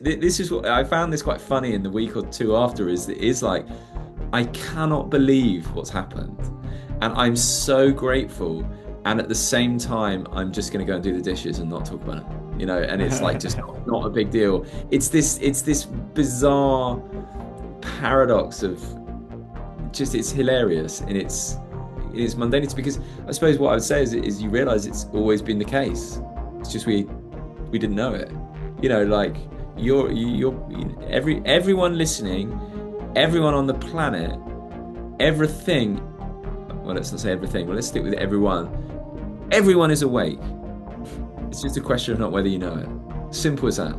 this is what I found this quite funny in the week or two after is like I cannot believe what's happened. And I'm so grateful. And at the same time, I'm just going to go and do the dishes and not talk about it. And it's like just not a big deal. It's this bizarre paradox of just it's hilarious and it's mundanity because I suppose what I would say is you realize it's always been the case. It's just we didn't know it. Like everyone listening, everyone on the planet, everything. Well, let's not say everything. Well, let's stick with everyone. Everyone is awake. It's just a question of not whether you know it. Simple as that.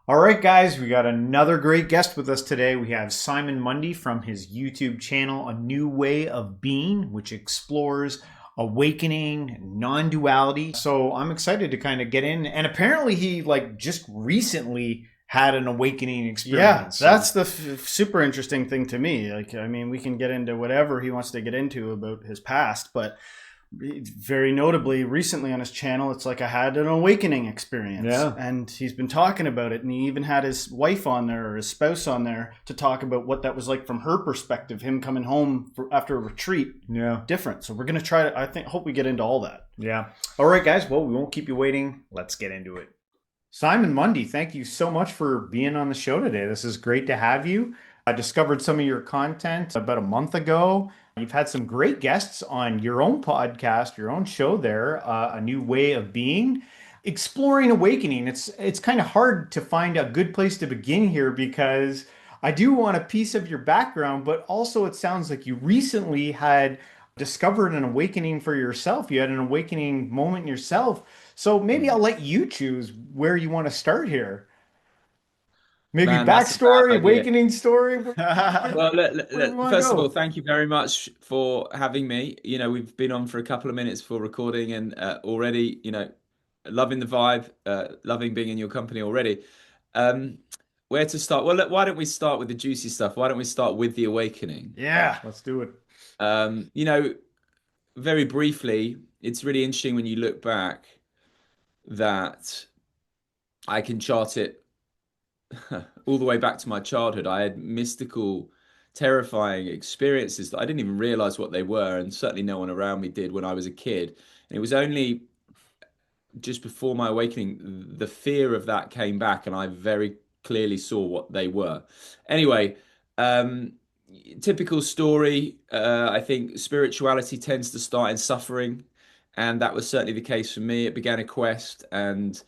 All right, guys, we got another great guest with us today. We have Simon Mundie from his YouTube channel, A New Way of Being, which explores awakening, non-duality. So I'm excited to kind of get in. And apparently he just recently had an awakening experience. Yeah, that's the super interesting thing to me. We can get into whatever he wants to get into about his past, but very notably recently on his channel, it's like I had an awakening experience. Yeah. And he's been talking about it, and he even had his wife on there or his spouse on there to talk about what that was like from her perspective, him coming home after a retreat. Yeah. Different. So we're going to try to, hope we get into all that. Yeah. All right, guys. Well, we won't keep you waiting. Let's get into it. Simon Mundie, thank you so much for being on the show today. This is great to have you. I discovered some of your content about a month ago. You've had some great guests on your own podcast, your own show there, A New Way of Being. Exploring awakening. It's kind of hard to find a good place to begin here because I do want a piece of your background, but also it sounds like you recently had discovered an awakening for yourself. You had an awakening moment yourself. So maybe I'll let you choose where you want to start here. Maybe Man, that's a fab backstory, idea. awakening story. Well, Where do you want to first of all, go? thank you very much for having me. We've been on for a couple of minutes for recording and already, loving the vibe, loving being in your company already. Um, where to start? Well, look, why don't we start with the juicy stuff? Why don't we start with the awakening? Yeah, let's do it. Um, you know, very briefly, it's really interesting when you look back that I can chart it all the way back to my childhood. I had mystical, terrifying experiences that I didn't even realize what they were, and certainly no one around me did when I was a kid. And it was only just before my awakening, the fear of that came back, and I very clearly saw what they were. Anyway, um, typical story. I think spirituality tends to start in suffering, and that was certainly the case for me. It began a quest, and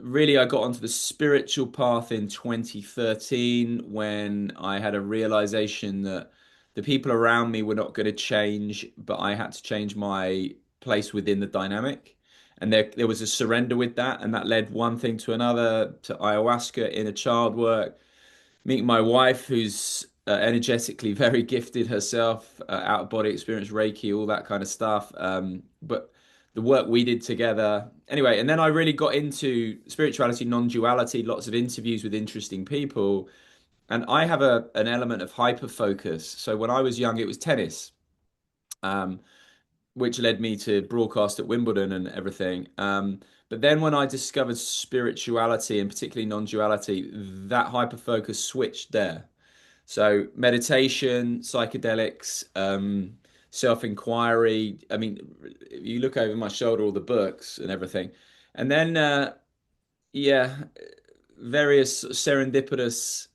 really I got onto the spiritual path in 2013 when I had a realization that the people around me were not going to change, but I had to change my place within the dynamic. And there was a surrender with that, and that led one thing to another, to ayahuasca, inner child work, meeting my wife, who's energetically very gifted herself, out of body experience, Reiki, all that kind of stuff. But the work we did together, anyway, and then I really got into spirituality, non-duality, lots of interviews with interesting people, and I have an element of hyper focus. So when I was young, it was tennis, um, which led me to broadcast at Wimbledon and everything. But then when I discovered spirituality and particularly non-duality, that hyper focus switched there. So meditation, psychedelics, self-inquiry. I mean, you look over my shoulder, all the books and everything, and then yeah, various serendipitous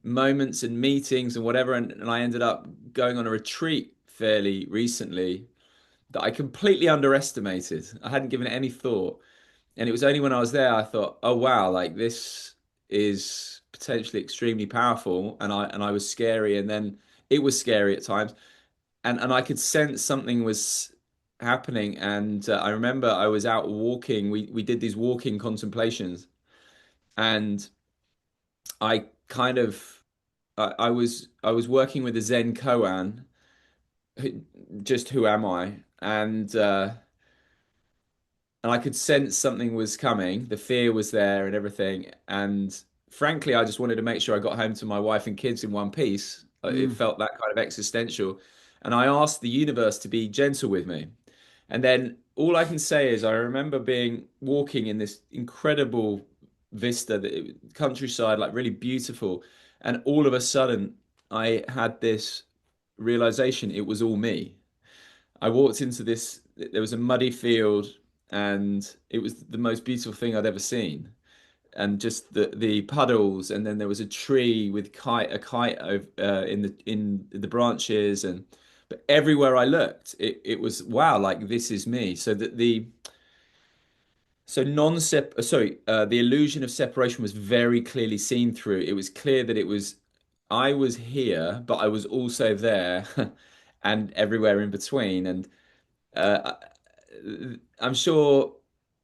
moments and meetings and whatever, and I ended up going on a retreat fairly recently that I completely underestimated. I hadn't given it any thought, and it was only when I was there I thought, oh wow, like this is potentially extremely powerful, and I was scary, and then it was scary at times, and I could sense something was happening. And I remember I was out walking. We did these walking contemplations, and I kind of I was working with a Zen koan. Just who am I? And I could sense something was coming. The fear was there and everything. And frankly, I just wanted to make sure I got home to my wife and kids in one piece. It Mm. felt that kind of existential. And I asked the universe to be gentle with me. And then all I can say is I remember being walking in this incredible vista, the countryside, like really beautiful. And all of a sudden, I had this realization it was all me. I walked into this, there was a muddy field, and it was the most beautiful thing I'd ever seen. And just the puddles, and then there was a tree with a kite in the branches, and but everywhere I looked, it was wow, like this is me. So that the so non-sep sorry the illusion of separation was very clearly seen through. It was clear that it was I was here, but I was also there, and everywhere in between. And uh, I'm sure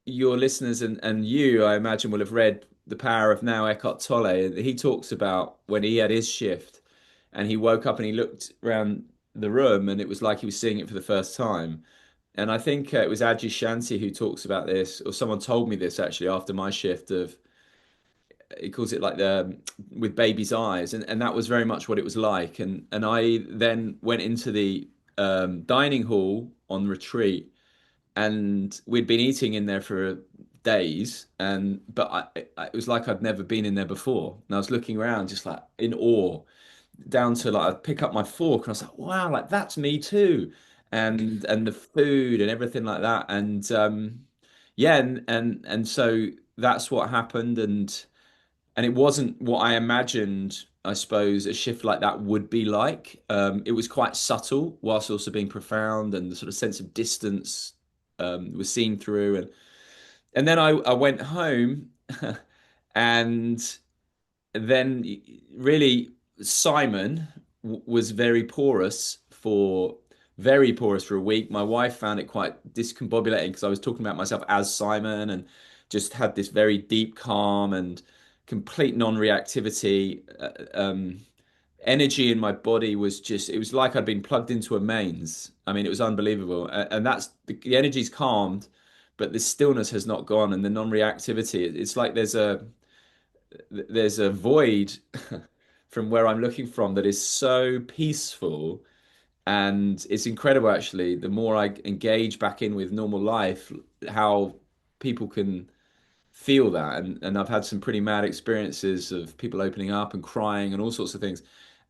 your listeners and you, I imagine, will have read The Power of Now, Eckhart Tolle. He talks about when he had his shift and he woke up and he looked around the room and it was like he was seeing it for the first time. And I think it was Ajay Shanti who talks about this, or someone told me this actually after my shift of, he calls it like the with baby's eyes, and that was very much what it was like. And I then went into the dining hall on retreat, and we'd been eating in there for days, and but it was like I'd never been in there before, and I was looking around just like in awe, down to like I'd pick up my fork and I was like, wow, like that's me too, and the food and everything like that, and yeah, and so that's what happened, and it wasn't what I imagined. I suppose a shift like that would be like. It was quite subtle, whilst also being profound, and the sort of sense of distance was seen through. And then I went home, and then really Simon was very porous for a week. My wife found it quite discombobulating because I was talking about myself as Simon and just had this very deep calm and complete non-reactivity. Energy in my body was just, it was like I'd been plugged into a mains. I mean, it was unbelievable. And that's the energy's calmed, but the stillness has not gone, and the non-reactivity, it's like there's a void from where I'm looking from that is so peaceful, and it's incredible actually. The more I engage back in with normal life, how people can feel that, and I've had some pretty mad experiences of people opening up and crying and all sorts of things,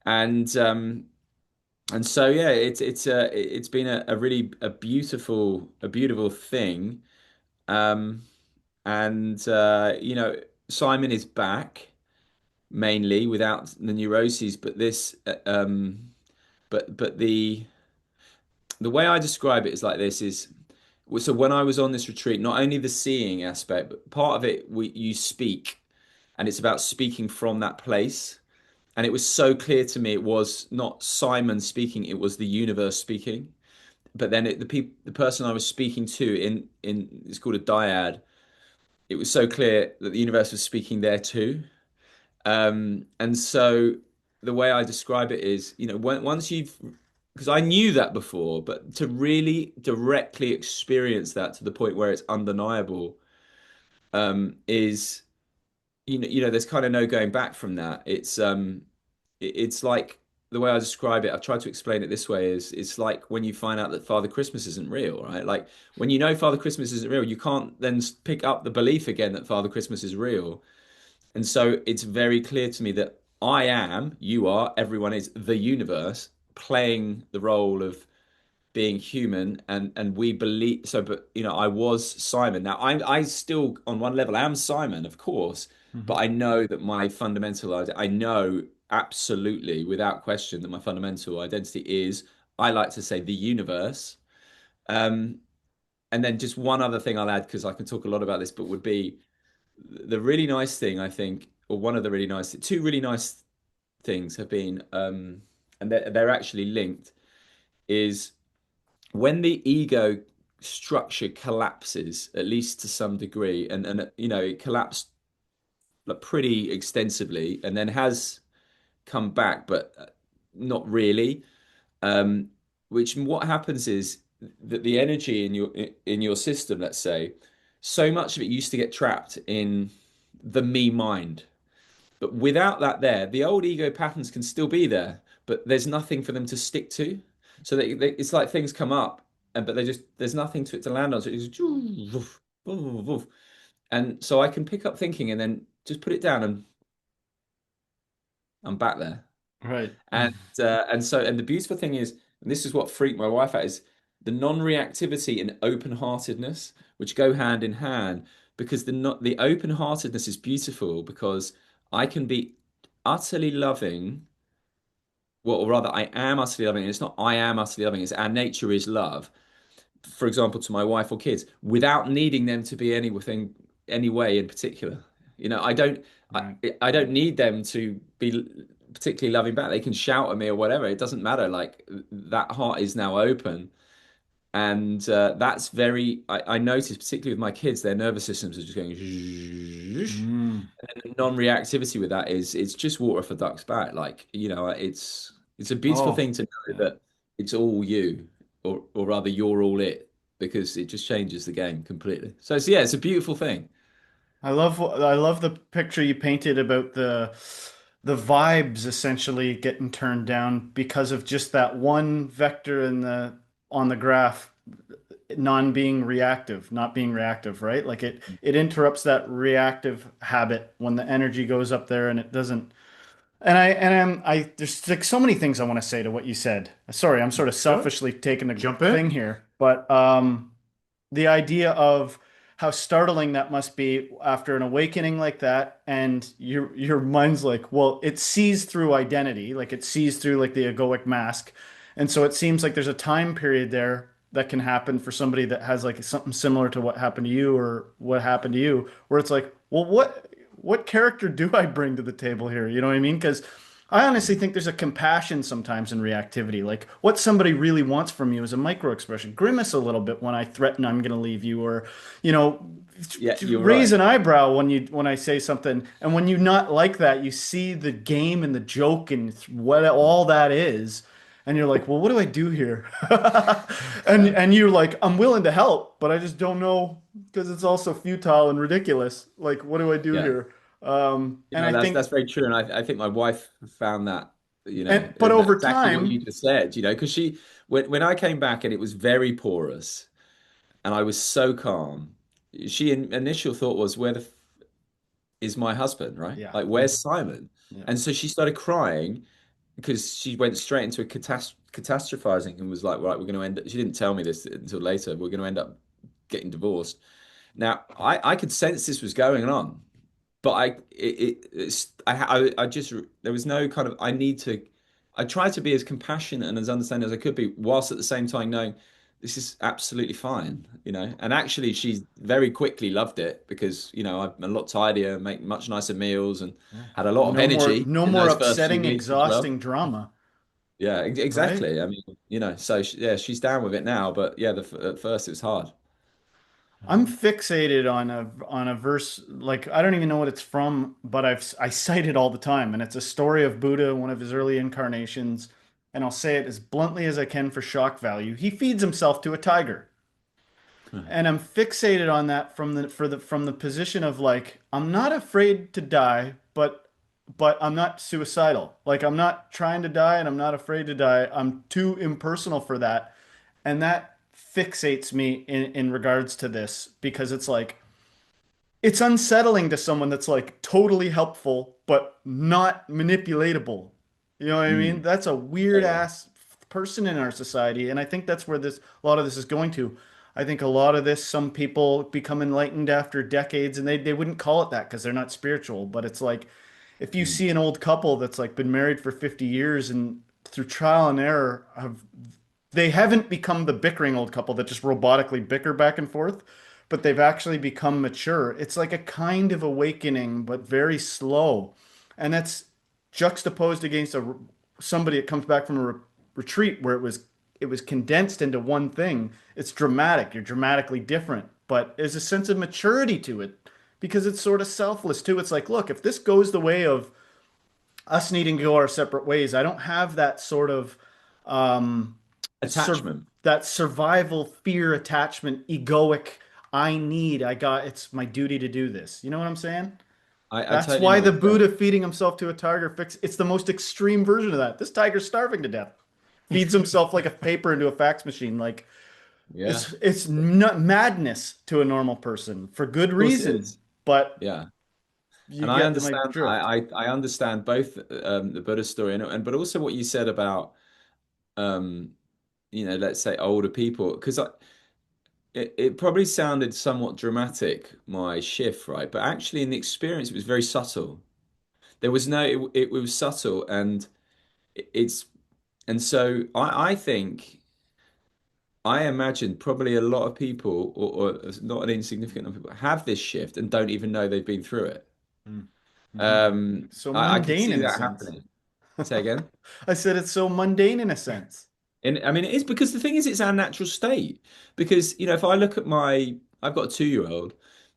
and and so yeah, it's been a really a beautiful thing, um, and Simon is back mainly without the neuroses, but this but the way I describe it is like this is so when I was on this retreat, not only the seeing aspect, but part of it you speak, and it's about speaking from that place. And it was so clear to me it was not Simon speaking, it was the universe speaking. But then the person I was speaking to in it's called a dyad. It was so clear that the universe was speaking there too. And so the way I describe it is, once you've, because I knew that before, but to really directly experience that to the point where it's undeniable, is, there's kind of no going back from that. It's like the way I describe it. I've tried to explain it this way is it's like when you find out that Father Christmas isn't real, right? Like when you know Father Christmas isn't real, you can't then pick up the belief again that Father Christmas is real. And so it's very clear to me that I am, you are, everyone is the universe playing the role of being human, and we believe so. But I was Simon. Now I still on one level am Simon, of course, but Mhm. I know that my fundamental I know absolutely without question that my fundamental identity is, I like to say, the universe. Um, and then just one other thing I'll add, because I can talk a lot about this, but would be the really nice thing, I think, or one of the two really nice things have been, and they're actually linked, is when the ego structure collapses, at least to some degree, and it collapsed like pretty extensively, and then has come back, but not really. Um, which what happens is that the energy in your system, let's say, so much of it used to get trapped in the me mind. But without that there, the old ego patterns can still be there, but there's nothing for them to stick to. So it's like things come up, and but they just there's nothing to it to land on. So it's just woof, woof, woof. And so I can pick up thinking and then just put it down, and I'm back there. Right. And the beautiful thing is, and this is what freaked my wife out, is the non-reactivity and open-heartedness, which go hand in hand, because the open-heartedness is beautiful because I can be utterly loving, well, or rather, I am utterly loving. And it's not I am utterly loving, it's our nature is love. For example, to my wife or kids, without needing them to be anything, any way in particular. I don't, I, Right. I don't need them to be particularly loving back. They can shout at me or whatever. It doesn't matter. Like that heart is now open, and that's very. I notice, particularly with my kids, their nervous systems are just going. Mm. And the non-reactivity with that is it's just water for ducks back. Like it's a beautiful Oh, thing to know yeah. that it's all you, or rather you're all it, because it just changes the game completely. So yeah, it's a beautiful thing. I love the picture you painted about the vibes essentially getting turned down because of just that one vector in the on the graph non being reactive, not being reactive, right? Like it interrupts that reactive habit when the energy goes up there and it doesn't. And there's like so many things I want to say to what you said. Sorry, I'm sort of Sure. selfishly taking the Jump thing in. here, but the idea of how startling that must be after an awakening like that, and your mind's like, well, it sees through identity, like it sees through like the egoic mask, and so it seems like there's a time period there that can happen for somebody that has like something similar to what happened to you or what happened to you, where it's like, well, what character do I bring to the table here? You know what I mean? Because I honestly think there's a compassion sometimes in reactivity. Like what somebody really wants from you is a micro expression. Grimace a little bit when I threaten I'm going to leave you, or you know, Yeah, you're raise right. an eyebrow when I say something. And when you not like that, you see the game and the joke and what all that is. And you're like, well, what do I do here? and Yeah, and you're like, I'm willing to help, but I just don't know because it's also futile and ridiculous. Like, what do I do yeah. here? And I That's think, very true, and I think my wife found that. but That's over exactly what you time, just said. Because when I came back and it was very porous, and I was so calm. Initial thought was, where the is my husband, right? yeah, Like, where's Simon? yeah, And so she started crying because she went straight into a catastrophizing and was like, right, we're going to end up, she didn't tell me this until later, we're going to end up getting divorced. Now, I could sense this was going on, but I just, there was no kind of, I tried to be as compassionate and as understanding as I could be, whilst at the same time knowing this is absolutely fine. And actually, she very quickly loved it because, I'm a lot tidier, make much nicer meals, and yeah. had a lot of No more, energy no in more those first few upsetting, weeks as well. exhausting drama, Yeah, right? exactly. I mean, so yeah, she's down with it now, but yeah, at first it was hard. I'm fixated on a verse like I don't even know what it's from, but I cite it all the time, and it's a story of Buddha, one of his early incarnations, and I'll say it as bluntly as I can for shock value. He feeds himself to a tiger. And I'm fixated on that from the position of like I'm not afraid to die, but I'm not suicidal. Like I'm not trying to die and I'm not afraid to die. I'm too impersonal for that. And that fixates me in regards to this because it's like it's unsettling to someone that's like totally helpful but not manipulatable. You know what I mean? Mm, That's a weird totally. ass person in our society, and I think that's where this a lot of this is going to. I think a lot of this, some people become enlightened after decades, and they wouldn't call it that because they're not spiritual. But it's like if you Mm, see an old couple that's like been married for 50 years and through trial and error have they haven't become the bickering old couple that just robotically bicker back and forth, but they've actually become mature. It's like a kind of awakening, but very slow. And that's juxtaposed against somebody that comes back from a retreat where it was condensed into one thing. It's dramatic. You're dramatically different, but there's a sense of maturity to it because it's sort of selfless too. It's like, look, if this goes the way of us needing to go our separate ways, I don't have that sort of um, sur attachment. that survival fear attachment, egoic. I got. It's my duty to do this. You know what I'm saying? I That's totally know why what the you're saying. Buddha feeding himself to a tiger fix. It's the most extreme version of that. This tiger's starving to death. feeds himself like a paper into a fax machine. Like Yeah, of it's not madness to a normal person for good course it reason, is. but Yeah. you And I get my understand, drift. I understand both the Buddha story and but also what you said about um, let's say older people, because it probably sounded somewhat dramatic, my shift, right? But actually, in the experience, it was very subtle. There was no, it was subtle, and it's, and so I think, I imagine probably a lot of people, or not an insignificant number of people, have this shift and don't even know they've been through it. Mm-hmm. So I could mundane see in a that sense. happening. Say again. I said it's so mundane in a sense. And I mean, it is because the thing is, it's our natural state. Because, if I look at I've got a 2-year-old,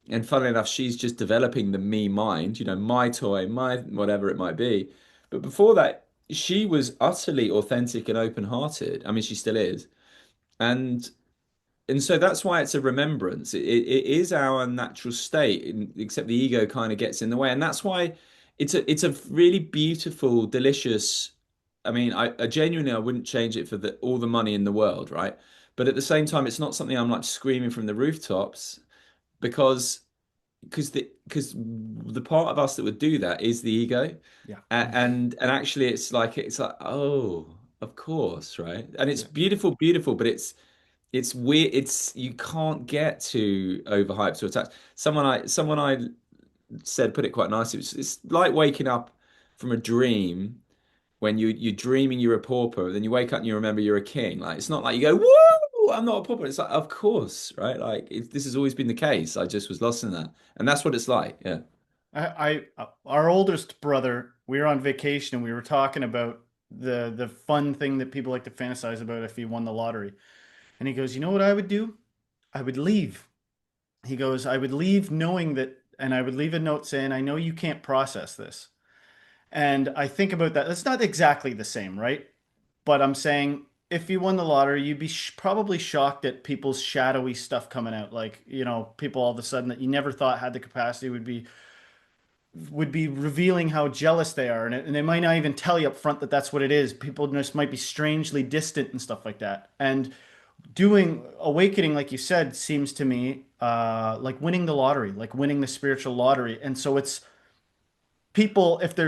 and funnily enough, she's just developing the me mind, my toy, my whatever it might be. But before that, she was utterly authentic and open-hearted. I mean, she still is. And so that's why it's a remembrance. It is our natural state, except the ego kind of gets in the way, and that's why it's a really beautiful, delicious. I mean, I genuinely I wouldn't change it for all the money in the world, right? But at the same time, it's not something I'm like screaming from the rooftops because the part of us that would do that is the ego, Yeah. and actually it's like, oh, of course, right? And it's Yeah. beautiful, beautiful, but it's weird. You can't get too overhyped or attached. Someone I said put it quite nicely. It's like waking up from a dream when you're dreaming you're a pauper, then you wake up and you remember you're a king. Like it's not like you go, "Whoa, I'm not a pauper." It's like, of course, right? Like this has always been the case. I just was lost in that, and that's what it's like. Yeah. Our oldest brother, we were on vacation and we were talking about the fun thing that people like to fantasize about if he won the lottery. And he goes, "You know what I would do? I would leave." He goes, "I would leave knowing that, and I would leave a note saying, I know you can't process this." And I think about that. That's not exactly the same, right? But I'm saying if you won the lottery, you'd be probably shocked at people's shadowy stuff coming out. Like, people all of a sudden that you never thought had the capacity would be revealing how jealous they are, and they might not even tell you up front that that's what it is. People just might be strangely distant and stuff like that. And doing awakening, like you said, seems to me like winning the lottery, like winning the spiritual lottery. And so it's people, if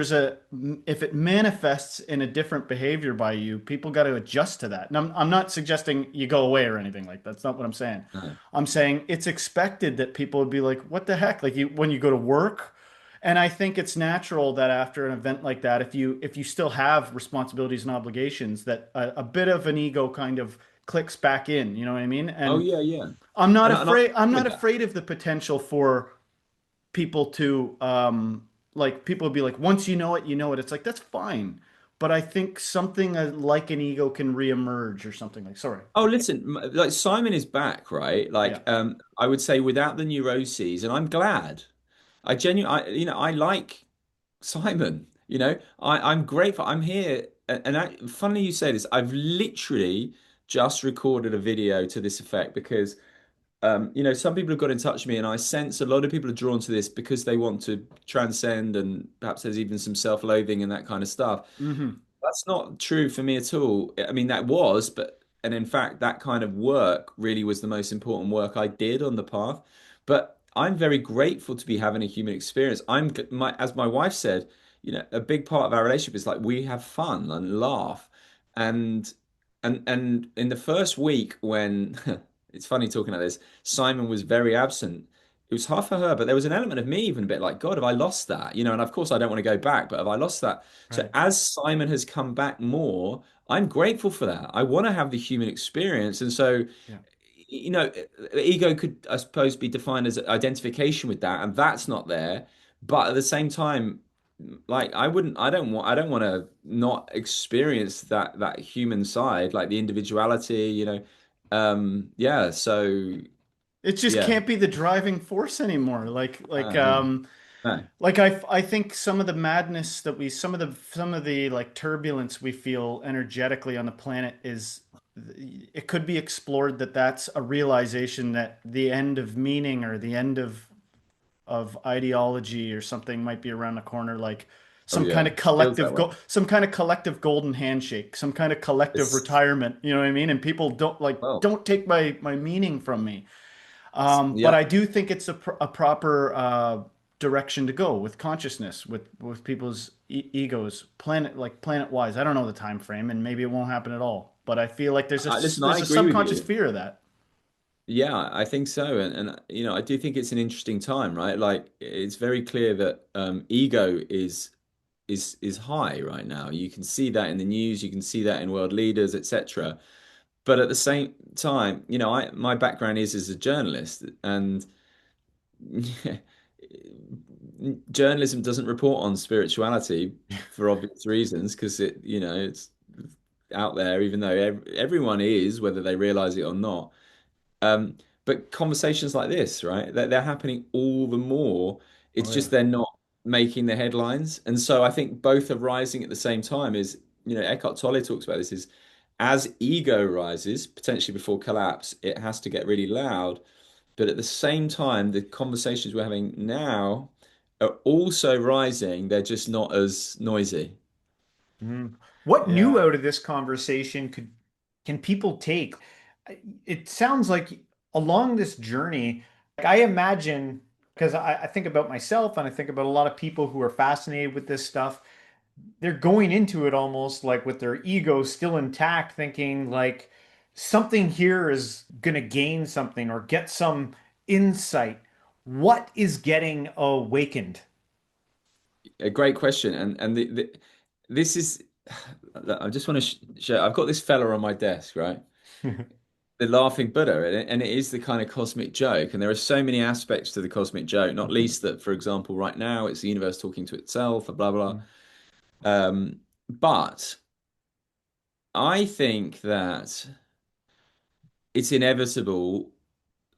it manifests in a different behavior by you, people got to adjust to that. And I'm not suggesting you go away or anything like that. That's not what I'm saying. Uh, I'm saying it's expected that people would be like, what the heck? Like when you go to work. And I think it's natural that after an event like that, if you still have responsibilities and obligations, that a bit of an ego kind of clicks back in, you know what I mean? oh And yeah, yeah. I'm not And I'm afraid I'm not with that. afraid of the potential for people to like people would be like, once you know it, you know it. It's like that's fine. But I think something like an ego can reemerge or something like, sorry. Oh, listen, like Simon is back, right? Yeah. Like, I would say without the neuroses, and I'm glad. I like Simon. I'm grateful. I'm here, funnily you say this. I've literally just recorded a video to this effect because, some people have got in touch with me, and I sense a lot of people are drawn to this because they want to transcend, and perhaps there's even some self-loathing and that kind of stuff. Hmm. That's not true for me at all. I mean, that was, and in fact, that kind of work really was the most important work I did on the path. But I'm very grateful to be having a human experience. As my wife said, a big part of our relationship is like we have fun and laugh. And and in the first week when it's funny talking about this, Simon was very absent. It was hard for her, but there was an element of me even a bit like, God, have I lost that? And of course I don't want to go back, but have I lost that? So Right. as Simon has come back more, I'm grateful for that. I want to have the human experience. And so, Yeah. ego could, I suppose, be defined as identification with that, and that's not there. But at the same time, like I don't want to not experience that human side, like the individuality. Yeah. So It just yeah. can't be the driving force anymore. No, no. Like I think some of the madness that we some of the like turbulence we feel energetically on the planet is it could be explored that that's a realization that the end of meaning or the end of ideology or something might be around the corner. Like Oh some kind yeah, of feels that way. some kind of collective golden handshake, some kind of collective It's retirement. You know what I mean? And people well, don't take my meaning from me. But yeah. I do think it's a proper direction to go with consciousness, with people's egos, planet wise. I don't know the time frame, and maybe it won't happen at all. But I feel like Listen, I there's a agree with subconscious you. fear of that. Yeah, I think so, and I do think it's an interesting time, right? Like it's very clear that ego is high right now. You can see that in the news, you can see that in world leaders, etc. But at the same time, I my background is as a journalist, and journalism doesn't report on spirituality for obvious reasons because it's out there, even though everyone is, whether they realize it or not. Um, but conversations like this, right? They're happening all the more. Oh It's yeah. just they're not making the headlines. And so I think both are rising at the same time. Eckhart Tolle talks about this is as ego rises, potentially before collapse, it has to get really loud. But at the same time, the conversations we're having now are also rising. They're just not as noisy. Mhm. What new Yeah. out of this conversation can people take? It sounds like along this journey, like I imagine, because I think about myself and I think about a lot of people who are fascinated with this stuff, they're going into it almost like with their ego still intact, thinking like something here is going to gain something or get some insight. What is getting awakened? A great question, and this is. I just want to share. I've got this fella on my desk, right? The laughing Buddha, and it is the kind of cosmic joke. And there are so many aspects to the cosmic joke, not least that, for example, right now it's the universe talking to itself, blah blah. But I think that it's inevitable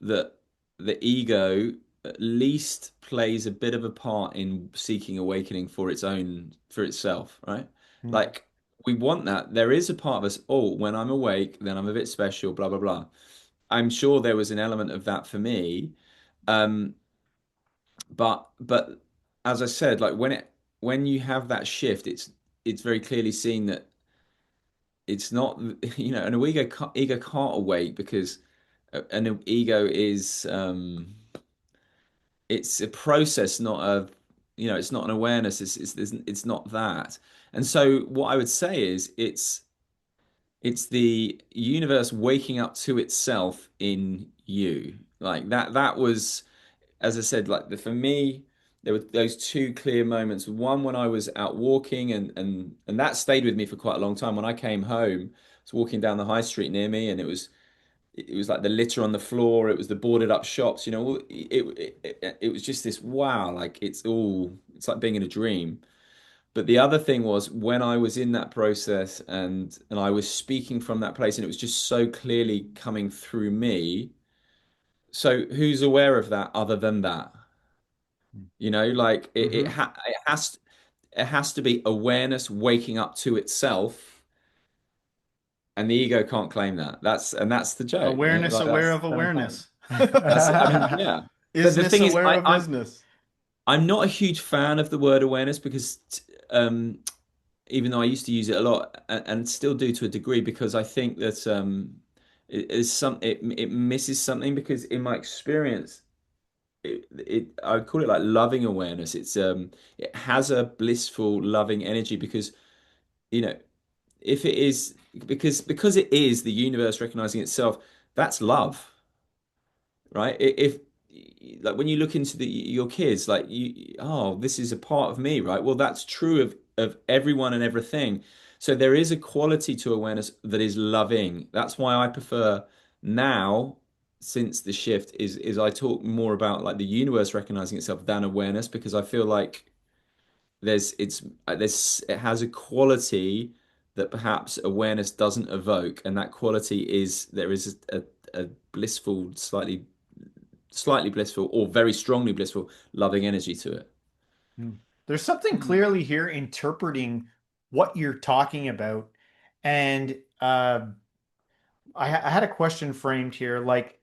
that the ego at least plays a bit of a part in seeking awakening for itself, right? Like we want that. There is a part of us, oh, when I'm awake, then I'm a bit special, blah blah blah. I'm sure there was an element of that for me. Um, but as I said, like when you have that shift, it's very clearly seen that it's not, an ego can't awake because an ego is it's a process, not it's not an awareness. It's not that. And so what I would say is it's the universe waking up to itself in you. Like that was, as I said, like for me, there were those two clear moments. One when I was out walking, and that stayed with me for quite a long time. When I came home, I was walking down the high street near me, and it was like the litter on the floor. It was the boarded up shops. It was just this wow, like it's like being in a dream. But the other thing was when I was in that process and I was speaking from that place, and it was just so clearly coming through me. So who's aware of that other than that? Like Hmm. it has to be awareness waking up to itself, and the ego can't claim that. That's the joke. Awareness Like aware that's of the whole thing. awareness. I mean, yeah. The Isness thing is, aware of isness. I'm not a huge fan of the word awareness because even though I used to use it a lot and still do to a degree, because I think that it misses something, because in my experience I would call it like loving awareness. It has a blissful loving energy because you know if it is, because it is the universe recognizing itself, that's love, right? If like when you look into your kids, like oh, this is a part of me, right? Well, that's true of everyone and everything. So there is a quality to awareness that is loving. That's why I prefer now, since the shift, is I talk more about like the universe recognizing itself than awareness, because I feel like it has a quality that perhaps awareness doesn't evoke, and that quality is there is a blissful, slightly blissful or very strongly blissful loving energy to it. Hmm. There's something clearly here interpreting what you're talking about. And I had a question framed here. Like,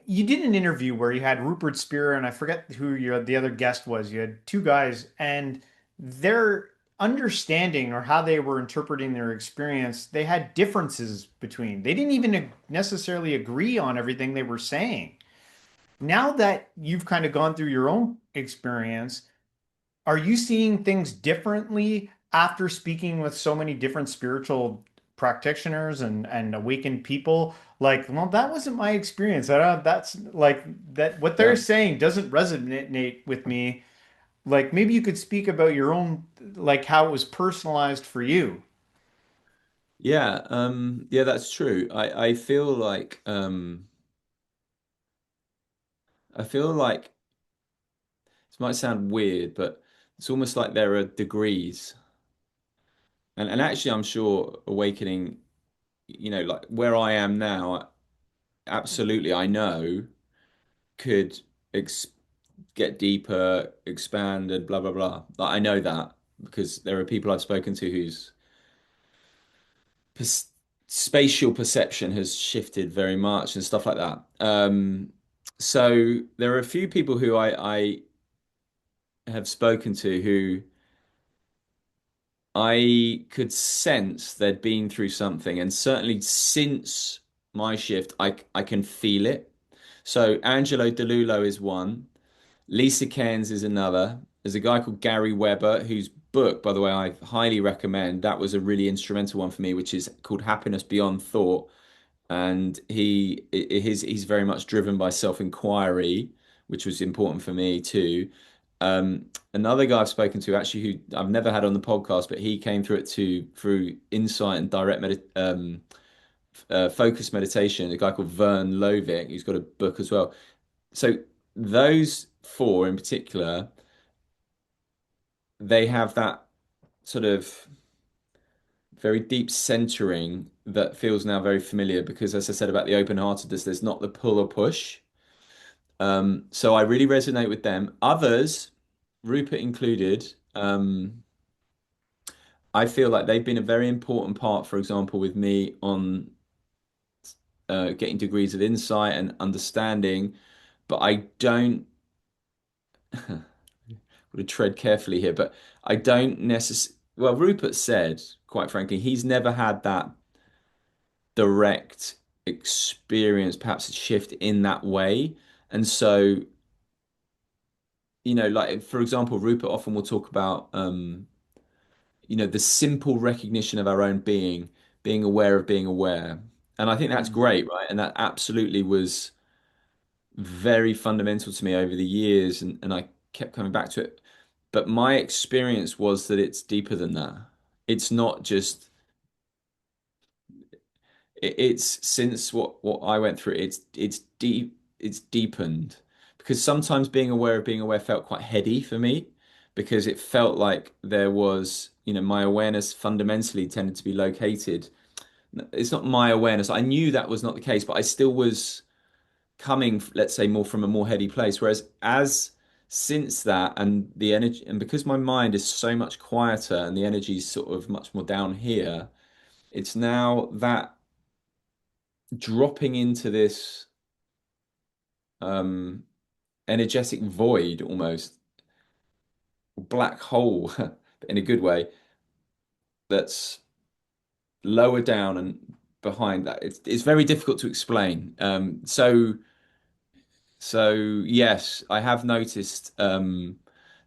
you did an interview where you had Rupert Spear and I forget who the other guest was. You had two guys, and their understanding or how they were interpreting their experience, they had differences between. They didn't even necessarily agree on everything they were saying. Now that you've kind of gone through your own experience, are you seeing things differently after speaking with so many different spiritual practitioners and awakened people? Like, well, that wasn't my experience. That's like that what they're Yeah. saying doesn't resonate with me. Like maybe you could speak about your own, like how it was personalized for you. Yeah, yeah, that's true. I feel like this might sound weird, but it's almost like there are degrees. And actually I'm sure awakening, like where I am now, absolutely I know could ex get deeper, expand and blah blah blah. Like I know that because there are people I've spoken to whose per spatial perception has shifted very much and stuff like that. So there are a few people who I have spoken to who I could sense they'd been through something, and certainly since my shift, I can feel it. So Angelo DeLulo is one. Lisa Cairns is another. There's a guy called Gary Weber, whose book, by the way, I highly recommend. That was a really instrumental one for me, which is called Happiness Beyond Thought. And he's very much driven by self-inquiry, which was important for me too. Another guy I've spoken to, actually, who I've never had on the podcast, but he came through it too through insight and focus meditation. A guy called Vern Lovick, who's got a book as well. So those four in particular, they have that sort of very deep centering that feels now very familiar because, as I said about the open-heartedness, there's not the pull or push. So I really resonate with them. Others, Rupert included, I feel like they've been a very important part, for example, with me on getting degrees of insight and understanding, but I don't, got to tread carefully here, but I don't necessarily, well, Rupert said, quite frankly, he's never had that direct experience, perhaps a shift in that way. And so, like for example, Rupert often will talk about the simple recognition of our own being aware of being aware. And I think that's Mm. great, right? And that absolutely was very fundamental to me over the years, and I kept coming back to it. But my experience was that it's deeper than that. It's not just it's since what I went through, it's deep, it's deepened because sometimes being aware of being aware felt quite heady for me because it felt like there was, my awareness fundamentally tended to be located. It's not my awareness. I knew that was not the case, but I still was coming, let's say, more from a more heady place. Whereas as since that and the energy, and because my mind is so much quieter and the energy is sort of much more down here, it's now that dropping into this um energetic void, almost black hole in a good way, that's lower down and behind that. It's very difficult to explain. So yes, I have noticed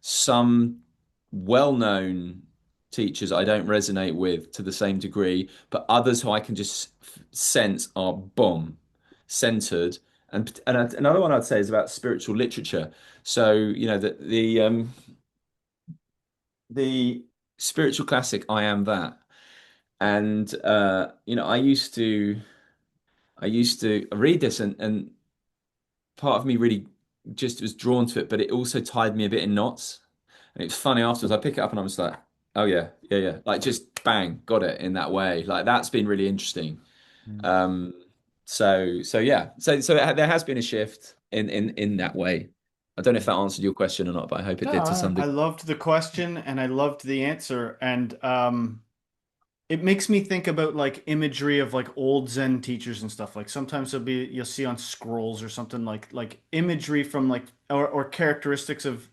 some well-known teachers I don't resonate with to the same degree, but others who I can just sense are boom, centered. And another one I'd say is about spiritual literature. So, the spiritual classic I Am That. And I used to read this and part of me really just was drawn to it, but it also tied me a bit in knots. And it's funny afterwards, I pick it up and I'm just like, oh yeah, yeah, yeah. Like just bang, got it in that way. Like that's been really interesting. Mm. Um, so yeah. So there has been a shift in that way. I don't know if that answered your question or not, but I hope it No, did to some I degree. loved the question and I loved the answer. And it makes me think about like imagery of like old Zen teachers and stuff. Like sometimes you'll see on scrolls or something like imagery from like or characteristics of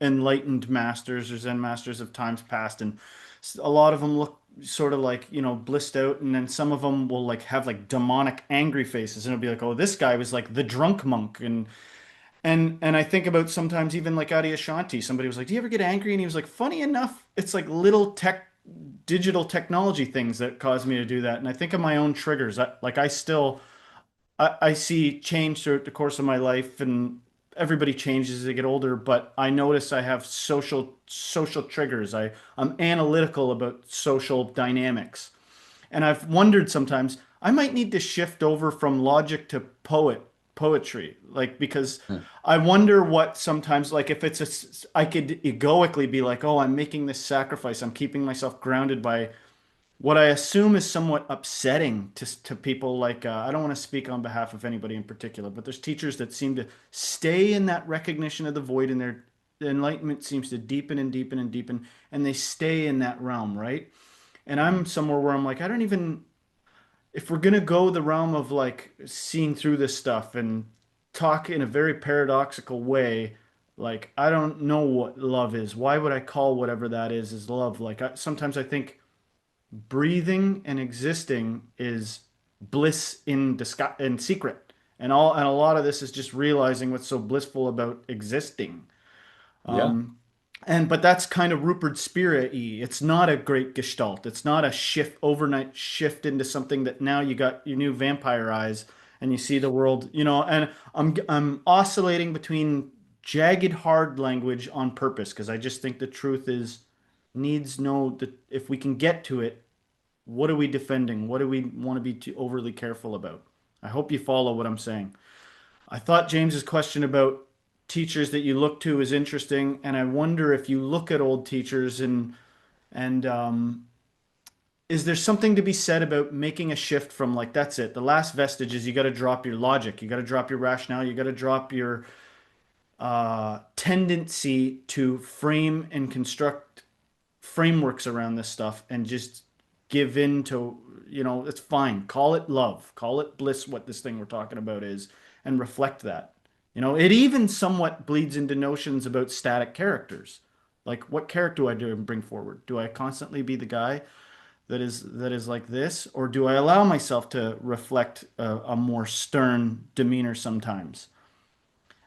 enlightened masters or Zen masters of times past, and a lot of them look sort of like, blissed out, and then some of them will like have like demonic angry faces, and it'll be like, oh, this guy was like the drunk monk. And I think about sometimes even like Adyashanti, somebody was like, do you ever get angry? And he was like, funny enough, it's like little digital technology things that cause me to do that. And I think of my own triggers. I see change throughout the course of my life, and everybody changes as they get older, but I notice I have social triggers. I'm analytical about social dynamics. And I've wondered sometimes I might need to shift over from logic to poetry, like, because I wonder what sometimes, like, if I could egoically be like, oh, I'm making this sacrifice, I'm keeping myself grounded by what I assume is somewhat upsetting to people. Like, I don't want to speak on behalf of anybody in particular, but there's teachers that seem to stay in that recognition of the void, and their enlightenment seems to deepen and deepen and deepen, and they stay in that realm, right? And I'm somewhere where I'm like, I don't even, if we're gonna go the realm of like seeing through this stuff and talk in a very paradoxical way, like, I don't know what love is. Why would I call whatever that is love? Like, sometimes I think breathing and existing is bliss in disguise, in secret. And a lot of this is just realizing what's so blissful about existing. Yeah. But that's kind of Rupert Spira-y. It's not a great gestalt. It's not a overnight shift into something that now you got your new vampire eyes and you see the world, and I'm oscillating between jagged hard language on purpose, because I just think the truth is needs no that if we can get to it, what are we defending? What do we want to be too overly careful about? I hope you follow what I'm saying. I thought James's question about teachers that you look to is interesting, and I wonder if you look at old teachers and is there something to be said about making a shift from, like, that's it. The last vestige is you got to drop your logic, you got to drop your rationale, you got to drop your tendency to frame and construct frameworks around this stuff, and just give in to, it's fine. Call it love, call it bliss, what this thing we're talking about is, and reflect that. It even somewhat bleeds into notions about static characters. Like, what character do I do and bring forward? Do I constantly be the guy that is like this, or do I allow myself to reflect a more stern demeanor sometimes?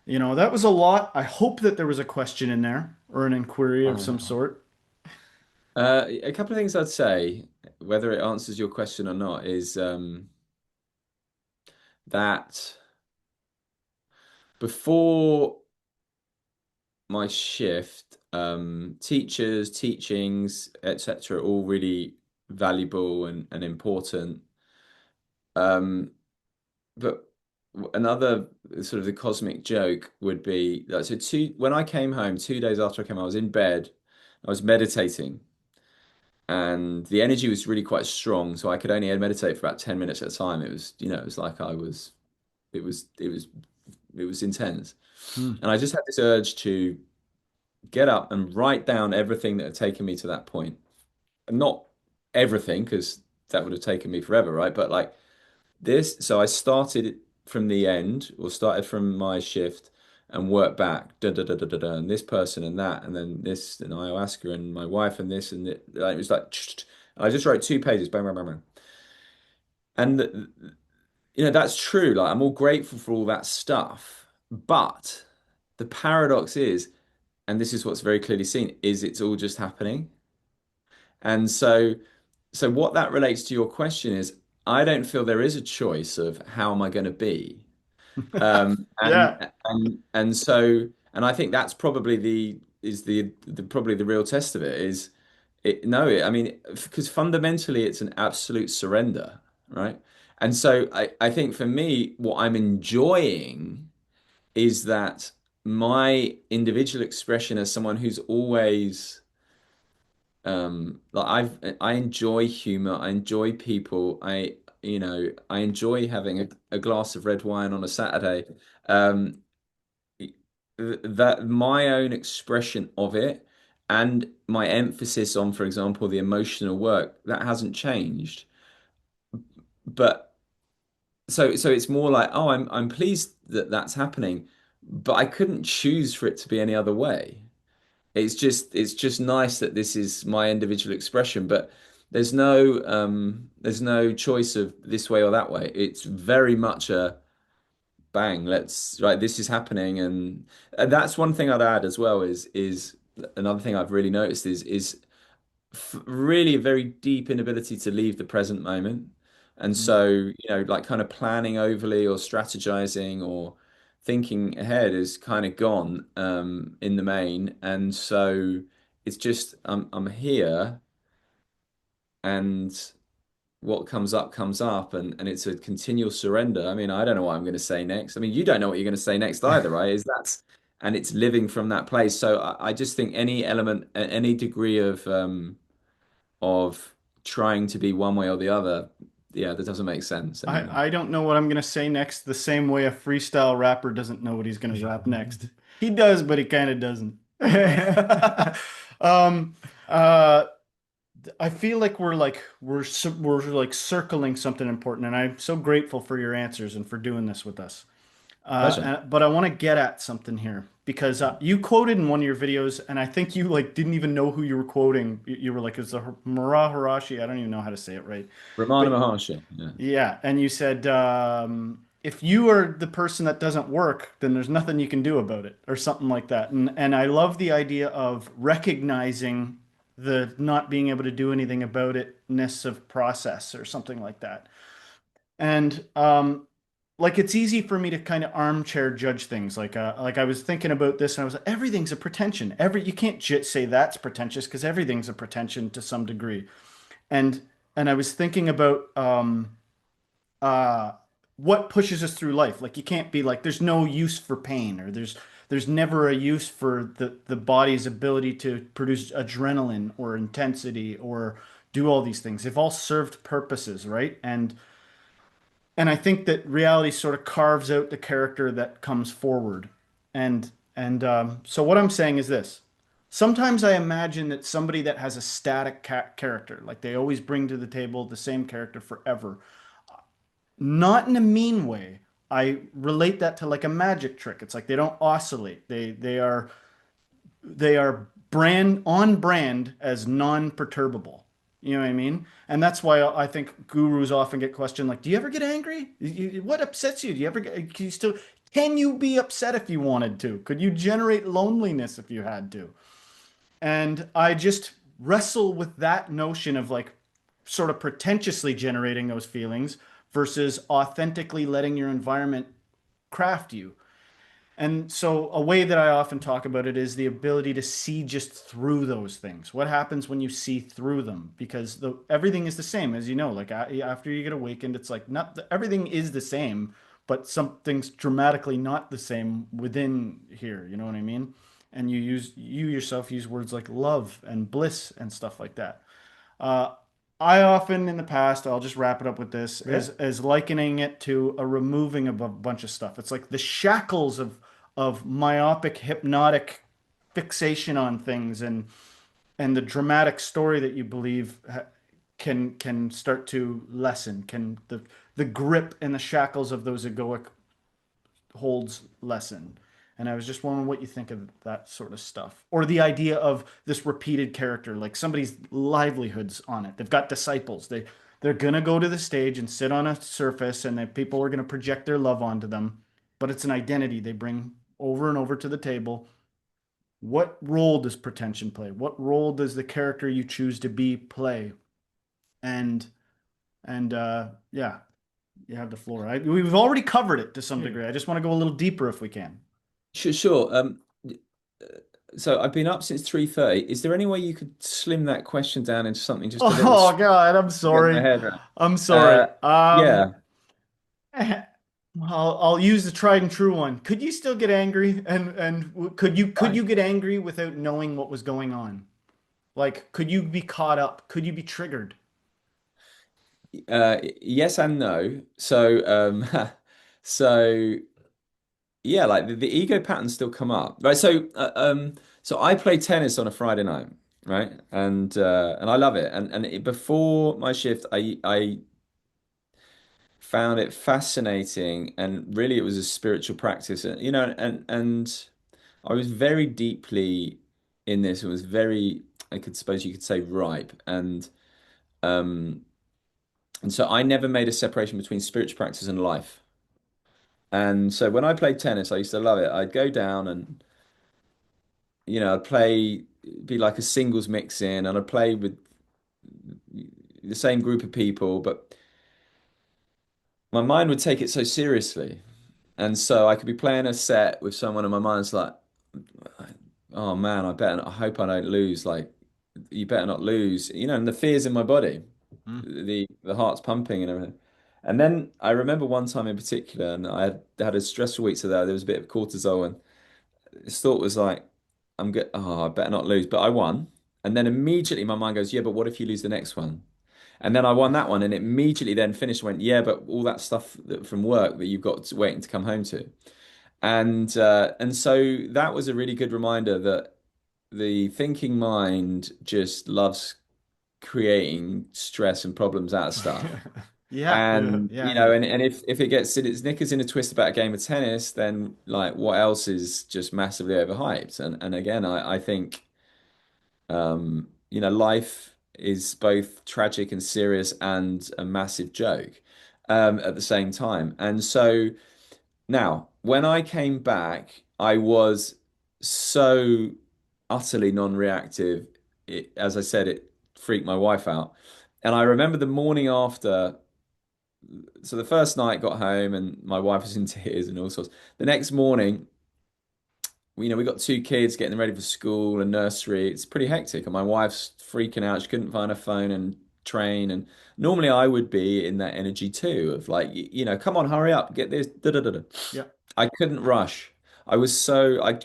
That was a lot. I hope that there was a question in there or an inquiry of some sort. A couple of things I'd say, whether it answers your question or not, is that before my shift, teachers, teachings, etc., all really valuable and important. Um, but another sort of the cosmic joke would be like, so when I came home, 2 days after I came home, I was in bed, I was meditating, and the energy was really quite strong, so I could only meditate for about 10 minutes at a time. It was, it was like it was, it was, it was intense. Hmm. And I just had this urge to get up and write down everything that had taken me to that point. And not everything, because that would have taken me forever, right? But like this, so I started from the end, or started from my shift and worked back, da da da da da da, and this person and that, and then this and ayahuasca and my wife and this and it was like, I just wrote 2 pages, bang, bang, bang, bang. And that's true. Like, I'm all grateful for all that stuff, but the paradox is, and this is what's very clearly seen, is it's all just happening. And so what that relates to your question is, I don't feel there is a choice of how am I going to be. Yeah. And I think that's probably the probably the real test of it is it no, I mean, because fundamentally it's an absolute surrender, right? And so I think for me, what I'm enjoying is that my individual expression as someone who's always like I enjoy humor, I enjoy people, I enjoy having a glass of red wine on a Saturday. Um, that my own expression of it and my emphasis on, for example, the emotional work, that hasn't changed. But so it's more like, oh, I'm pleased that that's happening, but I couldn't choose for it to be any other way. it's just nice that this is my individual expression, but there's no choice of this way or that way. It's very much a bang, let's right, this is happening, and that's one thing I'd add as well is another thing I've really noticed is really a very deep inability to leave the present moment. And Mm. so, like kind of planning overly or strategizing or thinking ahead is kind of gone in the main. And so it's just I'm here and what comes up and it's a continual surrender. I mean, I don't know what I'm going to say next. I mean, you don't know what you're going to say next either, right? Is that's and it's living from that place. So I just think any element, any degree of trying to be one way or the other, yeah, that doesn't make sense anymore. I don't know what I'm gonna say next, the same way a freestyle rapper doesn't know what he's gonna rap next. He does, but he kind of doesn't. Um, uh, I feel like we're like circling something important, and I'm so grateful for your answers and for doing this with us. Pleasure. But I want to get at something here because you quoted in one of your videos, and I think you like didn't even know who you were quoting. You were like, "It's a Mara Harashi." I don't even know how to say it right, Ramana but Maharshi. Yeah. yeah, and you said if you are the person that doesn't work, then there's nothing you can do about it, or something like that. And I love the idea of recognizing the not being able to do anything about it-ness of process or something like that. And like it's easy for me to kind of armchair judge things. Like I was thinking about this and I was like, everything's a pretension. You can't say that's pretentious because everything's a pretension to some degree. And and I was thinking about uh, what pushes us through life. Like you can't be like there's no use for pain or there's never a use for the body's ability to produce adrenaline or intensity or do all these things. They've all served purposes, right? And I think that reality sort of carves out the character that comes forward. So what I'm saying is this. Sometimes I imagine that somebody that has a static character, like they always bring to the table the same character forever, not in a mean way. I relate that to like a magic trick. It's like they don't oscillate. They are brand as non-perturbable. You know what I mean? And that's why I think gurus often get questioned like, "Do you ever get angry? What upsets you? Do you ever can you be upset if you wanted to? Could you generate loneliness if you had to?" And I just wrestle with that notion of like sort of pretentiously generating those feelings versus authentically letting your environment craft you. And so, a way that I often talk about it is the ability to see just through those things. What happens when you see through them? Because everything is the same, as you know. Like after you get awakened, it's like not everything is the same, but something's dramatically not the same within here. You know what I mean? And you yourself use words like love and bliss and stuff like that. Uh, I often in the past, I'll just wrap it up with this, Yeah. as likening it to a removing of a bunch of stuff. It's like the shackles of myopic, hypnotic fixation on things and the dramatic story that you believe can start to lessen. Can the grip and the shackles of those egoic holds lessen. And I was just wondering what you think of that sort of stuff. Or the idea of this repeated character, like somebody's livelihoods on it. They've got disciples. They're gonna go to the stage and sit on a surface and then people are gonna project their love onto them. But it's an identity they bring over and over to the table. What role does pretension play? What role does the character you choose to be play? And and yeah, you have the floor. We've already covered it to some Yeah. degree. I just want to go a little deeper if we can. Sure, sure. So I've been up since 3:30. Is there any way you could slim that question down into something just a little Oh God, I'm to get my sorry. head around? I'm sorry. Uh, yeah. I'll use the tried and true one. Could you still get angry? And could Fine. you get angry without knowing what was going on? Like, could you be caught up? Could you be triggered? Yes and no. So yeah, like the ego patterns still come up, right? So I play tennis on a Friday night, right? And I love it. Before my shift, I found it fascinating, and really it was a spiritual practice, and I was very deeply in this and was very, I could suppose you could say ripe. Um and so I never made a separation between spiritual practice and life. And so when I played tennis, I used to love it. I'd go down and I'd play, be like a singles mix in, and I'd play with the same group of people, but my mind would take it so seriously. And so I could be playing a set with someone, and my mind's like, oh man, I hope I don't lose. Like, you better not lose, and the fear's in my body, Mm. the heart's pumping and everything. And then I remember one time in particular, and I had a stressful week, so there was a bit of cortisol, and this thought was like, I'm good. Oh, I better not lose. But I won. And then immediately my mind goes, yeah, but what if you lose the next one? And then I won that one, and immediately then finished. Went, yeah, but all that stuff from work that you've got waiting to come home to, and so that was a really good reminder that the thinking mind just loves creating stress and problems out of stuff. Yeah, And yeah, indeed. and if it gets its knickers in a twist about a game of tennis, then like what else is just massively overhyped? And again, I think life is both tragic and serious and a massive joke at the same time. And so now, when I came back, I was so utterly non-reactive. As I said, it freaked my wife out. And I remember the morning after, so the first night got home and my wife was in tears and all sorts. The next morning, we got two kids getting them ready for school and nursery. It's pretty hectic, and my wife's freaking out. She couldn't find her phone and train. And normally I would be in that energy too of like, come on, hurry up, get this. Da, da, da, da. Yeah. I couldn't rush. I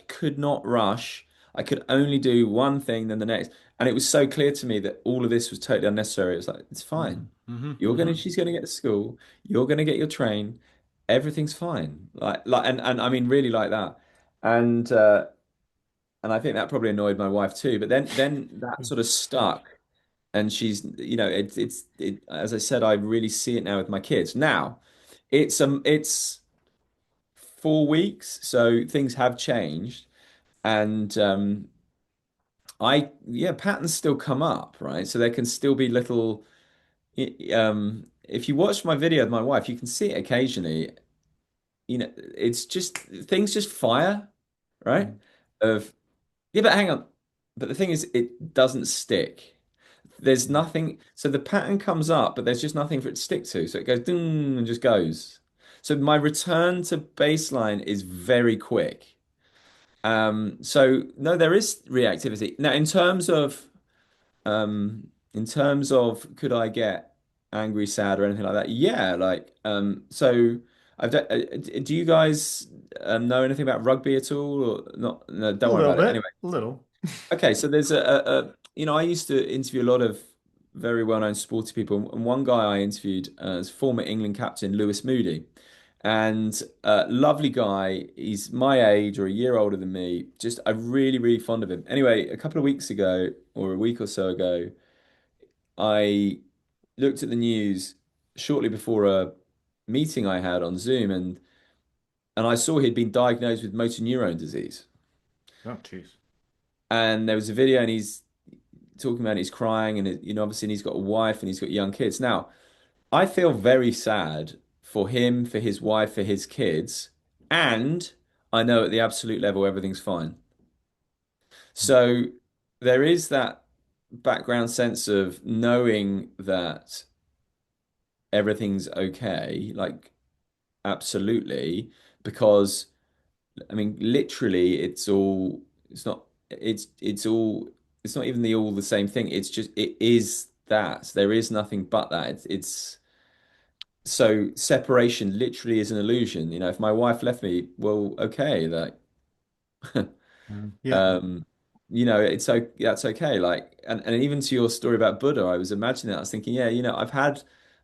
could not rush. I could only do one thing, then the next. And it was so clear to me that all of this was totally unnecessary. It was like, it's Mm-hmm. fine. Mm-hmm. Mm-hmm. She's gonna get to school. You're gonna get your train. Everything's fine. And I mean really like that. And and I think that probably annoyed my wife too. But then that sort of stuck, and she's as I said, I really see it now with my kids. Now, it's 4 weeks, so things have changed, and patterns still come up, right? So there can still be little. If you watch my video with my wife, you can see it occasionally. It's just things just fire, right? Of Yeah, but hang on. But the thing is, it doesn't stick. There's nothing. So the pattern comes up, but there's just nothing for it to stick to. So it goes ding and just goes. So my return to baseline is very quick. So no, there is reactivity. Now, in terms of could I get angry, sad, or anything like that? Yeah, so do you guys know anything about rugby at all or not? No, A don't worry little about it. bit, Anyway, a little. okay, so there's I used to interview a lot of very well-known sporty people, and one guy I interviewed is former England captain Lewis Moody, and lovely guy. He's my age or a year older than me. Just I'm really, really fond of him. Anyway, a couple of weeks ago, or a week or so ago, I looked at the news shortly before a meeting I had on Zoom, and I saw he'd been diagnosed with motor neurone disease. Oh, jeez. And there was a video, and he's talking about he's crying, and obviously he's got a wife and he's got young kids. Now, I feel very sad for him, for his wife, for his kids, and I know at the absolute level everything's fine. So there is that background sense of knowing that everything's okay, like absolutely, because I mean, literally, it's not even all the same thing. It's just, it is that. There is nothing but that. So separation literally is an illusion. If my wife left me, well, okay, like, Yeah. um, that's okay. Like, and even to your story about Buddha, I was imagining that. I was thinking, yeah,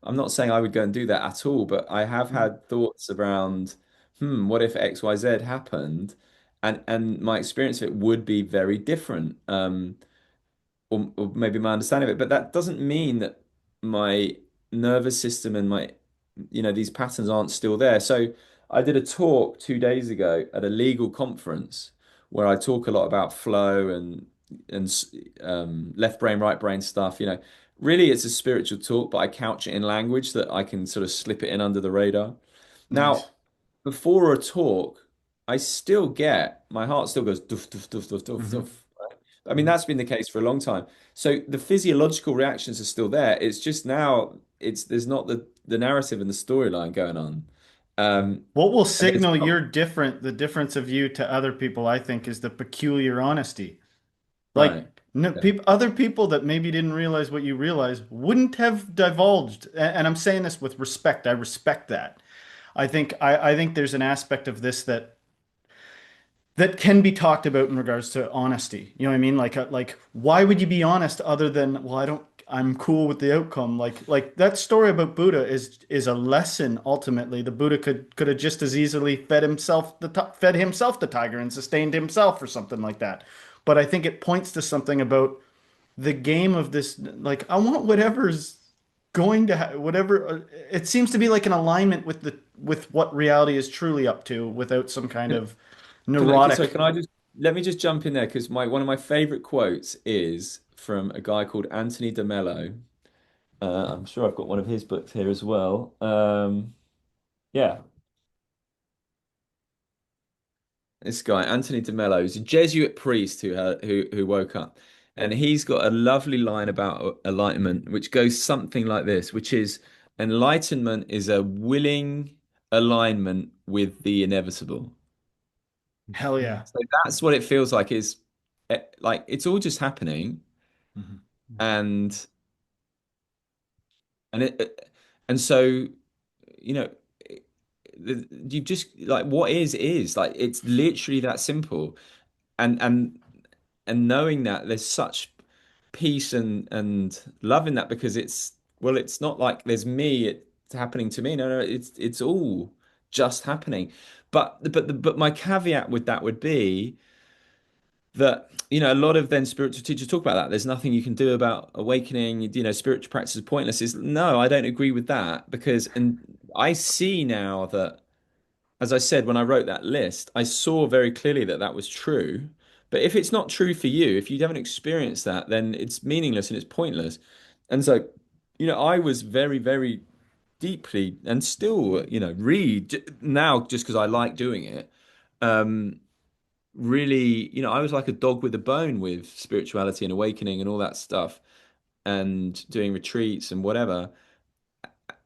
I'm not saying I would go and do that at all, but I have Mm. had thoughts around, what if XYZ happened? And my experience of it would be very different. Or maybe my understanding of it, but that doesn't mean that my nervous system and these patterns aren't still there. So I did a talk 2 days ago at a legal conference where I talk a lot about flow and left brain, right brain stuff. Really it's a spiritual talk, but I couch it in language that I can sort of slip it in under the radar. Nice. Now, before a talk, I still get my heart still goes doof doof doof doof doof Hmm. doof. Right? I mean, that's been the case for a long time. So the physiological reactions are still there. It's just now it's there's not the narrative and the storyline going on. What will And there's signal not, you're different, the difference of you to other people, I think, is the peculiar honesty. Like, right. no, Okay. other people that maybe didn't realize what you realize wouldn't have divulged. And I'm saying this with respect. I respect that. I think there's an aspect of this that can be talked about in regards to honesty. You know what I mean? Like why would you be honest other than, well, I don't, I'm cool with the outcome. Like that story about Buddha is a lesson ultimately. The Buddha could have just as easily fed himself the tiger and sustained himself or something like that. But I think it points to something about the game of this. Like I want whatever's going to whatever it seems to be like an alignment with the with what reality is truly up to without some kind Can, of so neurotic. can I just let me just jump in there because my one of my favorite quotes is from a guy called Anthony DeMello. I'm sure I've got one of his books here as well. Yeah, this guy, Anthony de Mello, is a Jesuit priest who woke up, and he's got a lovely line about enlightenment, which goes something like this, which is enlightenment is a willing alignment with the inevitable. Hell yeah. So that's what it feels like is like it's all just happening, Mhm. and and so you know you just like what is like it's literally that simple, and and knowing that there's such peace and love in that because it's well it's not like there's me it's happening to me, no, it's all just happening, but my caveat with that would be that a lot of then spiritual teachers talk about that there's nothing you can do about awakening, spiritual practice is pointless. Is no, I don't agree with that because and I see now that, as I said, when I wrote that list, I saw very clearly that that was true. But if it's not true for you, if you haven't experienced that, then it's meaningless and it's pointless. And so, I was very, very deeply and still, read now just because I like doing it. Um, Really, I was like a dog with a bone with spirituality and awakening and all that stuff and doing retreats and whatever.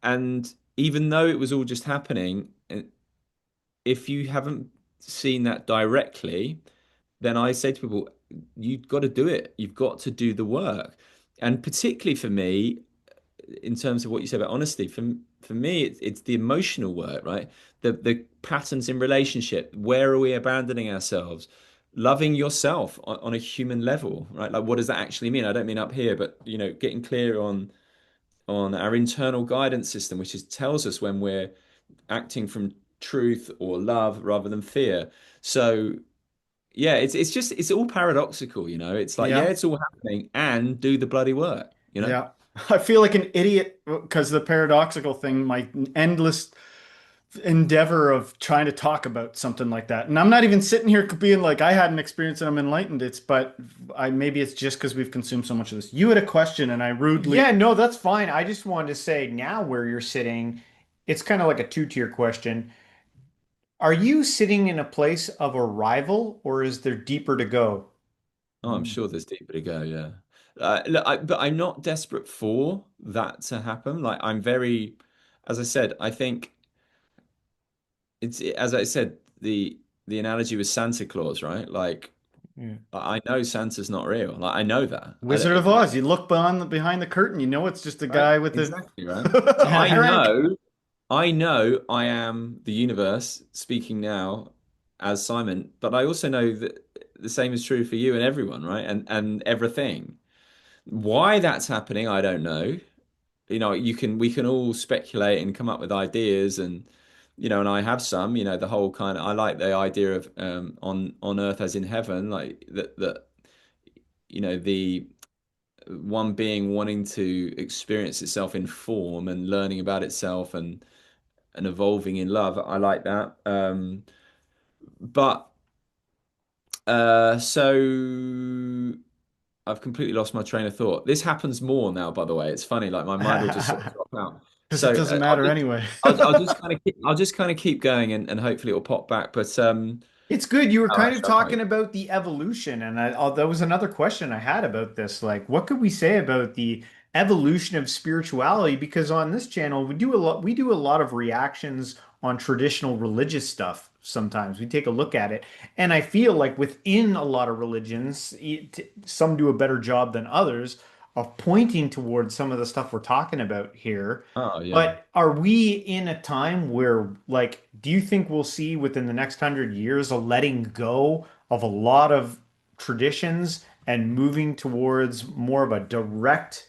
And even though it was all just happening, if you haven't seen that directly, then I say to people, you've got to do it. You've got to do the work. And particularly for me, in terms of what you said about honesty, for me, it's the emotional work, right? The patterns in relationship. Where are we abandoning ourselves? Loving yourself on a human level, right? Like, what does that actually mean? I don't mean up here, but getting clear on our internal guidance system, which is tells us when we're acting from truth or love rather than fear. So yeah, it's just it's all paradoxical. It's like, yeah, Yeah. it's all happening and do the bloody work. Yeah. I feel like an idiot because the paradoxical thing, my endless endeavor of trying to talk about something like that. And I'm not even sitting here being like, I had an experience and I'm enlightened. But I maybe it's just because we've consumed so much of this. You had a question and I rudely. Yeah, no, that's fine. I just wanted to say now where you're sitting, it's kind of like a two-tier question. Are you sitting in a place of arrival or is there deeper to go? Oh, I'm sure there's deeper to go, yeah. Look, but I'm not desperate for that to happen. Like I'm very, as I said, I think it's as I said, the analogy was Santa Claus, right? Like Yeah. I know Santa's not real. Like I know that. I Wizard of don't like Oz. You look behind the curtain, you know it's just a right, guy with exactly, right. So a drink. I know I am the universe speaking now as Simon, but I also know that the same is true for you and everyone, right? And everything. Why that's happening, I don't know. We can all speculate and come up with ideas and I have some, the whole kind of I like the idea of on earth as in heaven, like that the one being wanting to experience itself in form and learning about itself and evolving in love. I like that. But so I've completely lost my train of thought. This happens more now, by the way. It's funny, like my mind will just sort of drop out. Because it So doesn't matter anyway. I'll just kind of keep going, and hopefully it'll pop back. But It's good. You were oh, kind of actually, I talking can't. about the evolution, and that was another question I had about this. Like, what could we say about the evolution of spirituality? Because on this channel, we do a lot of reactions on traditional religious stuff. Sometimes we take a look at it, and I feel like within a lot of religions, some do a better job than others of pointing towards some of the stuff we're talking about here. Oh yeah. But are we in a time where, like, do you think we'll see within the next 100 years a letting go of a lot of traditions and moving towards more of a direct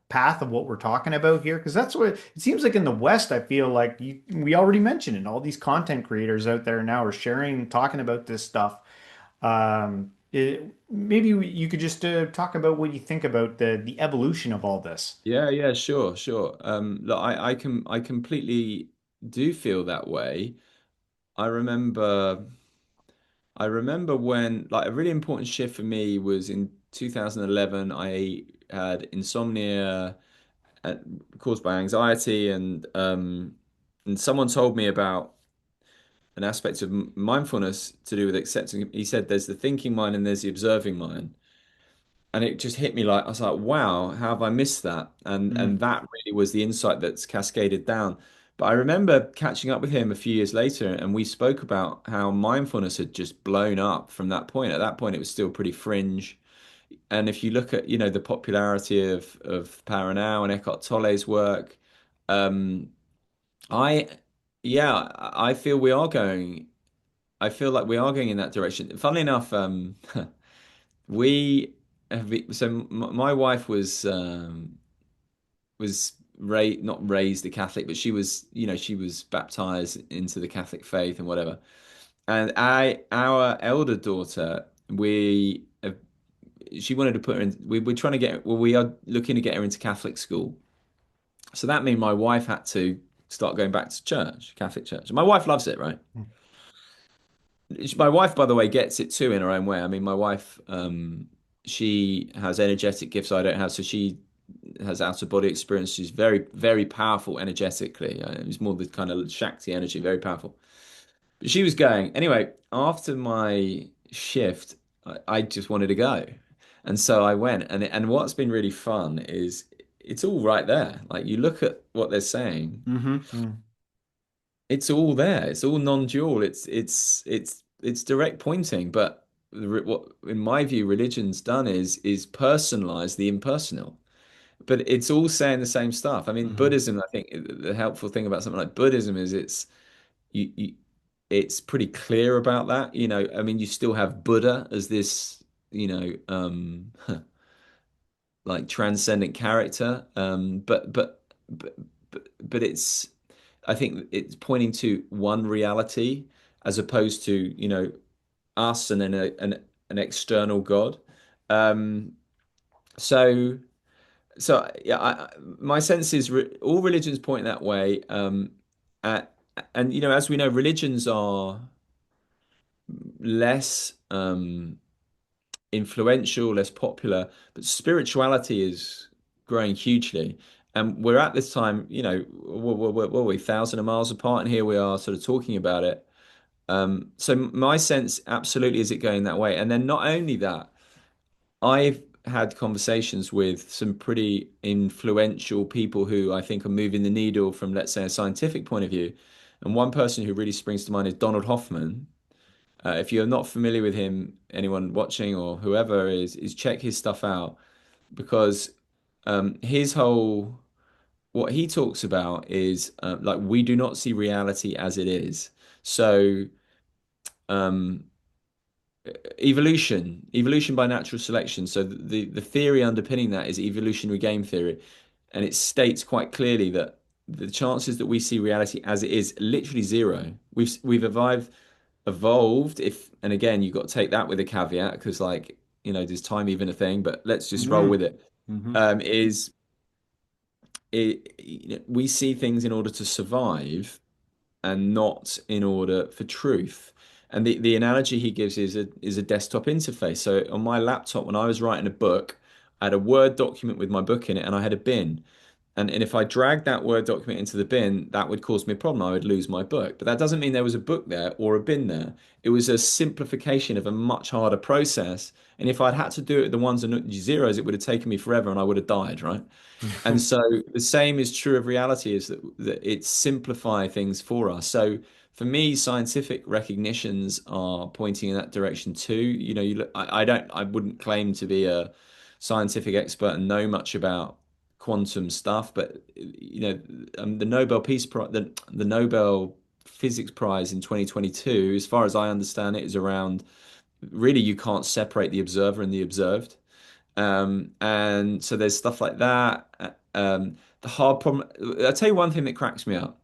path of what we're talking about here? Because that's what it seems like in the West. I feel like we already mentioned it. All these content creators out there now are sharing, talking about this stuff. Maybe you could just talk about what you think about the evolution of all this. Yeah, yeah, sure, sure. Look, I completely do feel that way. I remember I remember when like a really important shift for me was in 2011. I had insomnia uh, caused by anxiety, and someone told me about an aspect of mindfulness to do with accepting. He said there's the thinking mind and there's the observing mind. And it just hit me like I was like, wow, how have I missed that? And Mm. that really was the insight that's cascaded down. But I remember catching up with him a few years later, and we spoke about how mindfulness had just blown up from that point. At that point, it was still pretty fringe. And if you look at, the popularity of Power Now and Eckhart Tolle's work, um, I yeah, I feel we are going. I feel like we are going in that direction. Funnily enough, we have my wife was raised not raised a Catholic, but she was baptized into the Catholic faith and whatever. And our elder daughter, she wanted to put her in. We're trying to get. Well, we are looking to get her into Catholic school. So that means my wife had to start going back to church, Catholic church. My wife loves it, right? My wife, by the way, gets it too in her own way. I mean, my wife, she has energetic gifts I don't have, so she has out of body experience. She's very, very powerful energetically. It's more the kind of Shakti energy, very powerful. But she was going anyway. After my shift, I just wanted to go, and so I went. And what's been really fun is it's all right there. Like you look at what they're saying, Mm-hmm. it's all there. It's all non-dual. It's direct pointing. But what, in my view, religion's done is personalize the impersonal. But it's all saying the same stuff. I mean, Mm-hmm. Buddhism. I think the helpful thing about something like Buddhism is you it's pretty clear about that. I mean, you still have Buddha as this, like transcendent character. But it's I think it's pointing to one reality as opposed to, us and an external God. Um, so yeah, my sense is all religions point that way. At, and as we know, religions are less influential, less popular, but spirituality is growing hugely. And we're at this time, what are we, thousand of miles apart, and here we are sort of talking about it. So my sense absolutely is it going that way. And then not only that, I've had conversations with some pretty influential people who I think are moving the needle from, let's say, a scientific point of view. And one person who really springs to mind is Donald Hoffman. If you're not familiar with him, anyone watching or whoever is check his stuff out because his whole what he talks about is like we do not see reality as it is. So um, evolution by natural selection. So the theory underpinning that is evolutionary game theory, and it states quite clearly that the chances that we see reality as it is literally zero. We've evolved if, and again you've got to take that with a caveat because like does time even a thing, but let's just roll with it. Mm-hmm. Is it we see things in order to survive and not in order for truth. And the analogy he gives is a desktop interface. So on my laptop, when I was writing a book, I had a Word document with my book in it, and I had a bin. And if I dragged that Word document into the bin, that would cause me a problem. I would lose my book. But that doesn't mean there was a book there or a bin there. It was a simplification of a much harder process. And if I'd had to do it with the ones and zeros, it would have taken me forever and I would have died, right? And so the same is true of reality, is that it simplify things for us. So for me, scientific recognitions are pointing in that direction too. You know, you look, I wouldn't claim to be a scientific expert and know much about quantum stuff, but you know, the Nobel Peace Prize, the Nobel Physics Prize in 2022, as far as I understand it, is around really you can't separate the observer and the observed. And so there's stuff like that. The hard problem, I'll tell you one thing that cracks me up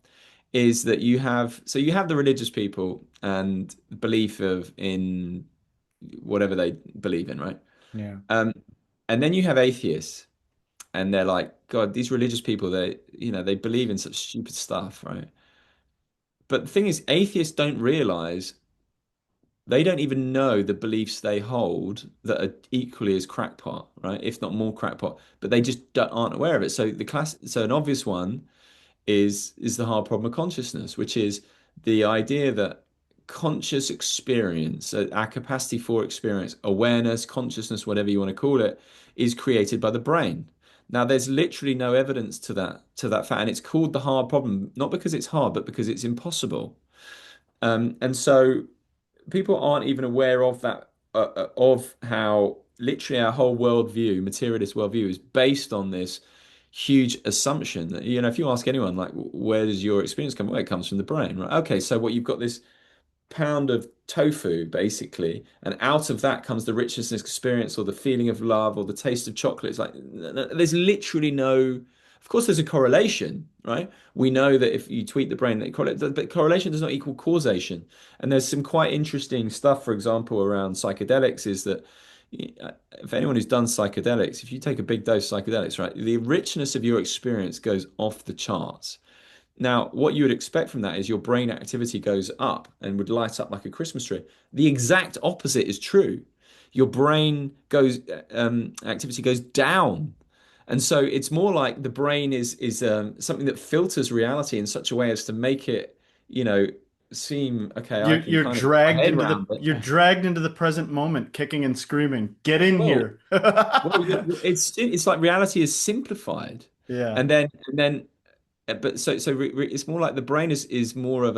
is that you have the religious people and belief of in whatever they believe in, right? Yeah. Um, and then you have atheists and they're like, God, these religious people, they believe in such stupid stuff, right? But the thing is, atheists don't realize they don't even know the beliefs they hold that are equally as crackpot, right? If not more crackpot, but they just aren't aware of it. So an obvious one is the hard problem of consciousness, which is the idea that conscious experience, so our capacity for experience, awareness, consciousness, whatever you want to call it, is created by the brain. Now, there's literally no evidence to that fact, and it's called the hard problem, not because it's hard, but because it's impossible. And so people aren't even aware of that, of how literally our whole worldview, materialist worldview, is based on this huge assumption that, you know, if you ask anyone, like, where does your experience come? Well, it comes from the brain, right? Okay, so what you've got this pound of tofu, basically, and out of that comes the richness and experience, or the feeling of love, or the taste of chocolate. It's like there's literally no. Of course, there's a correlation, right? We know that if you tweak the brain, but correlation does not equal causation. And there's some quite interesting stuff, for example, around psychedelics, is that if anyone who's done psychedelics, if you take a big dose of psychedelics, right, the richness of your experience goes off the charts. Now, what you would expect from that is your brain activity goes up and would light up like a Christmas tree. The exact opposite is true. Your brain goes activity goes down, and so it's more like the brain is something that filters reality in such a way as to make it, you know, seem okay. I can kind of get my head around it. You're dragged into the present moment, kicking and screaming. Get in Well, here. it's like reality is simplified, Yeah. and then but it's more like the brain is more of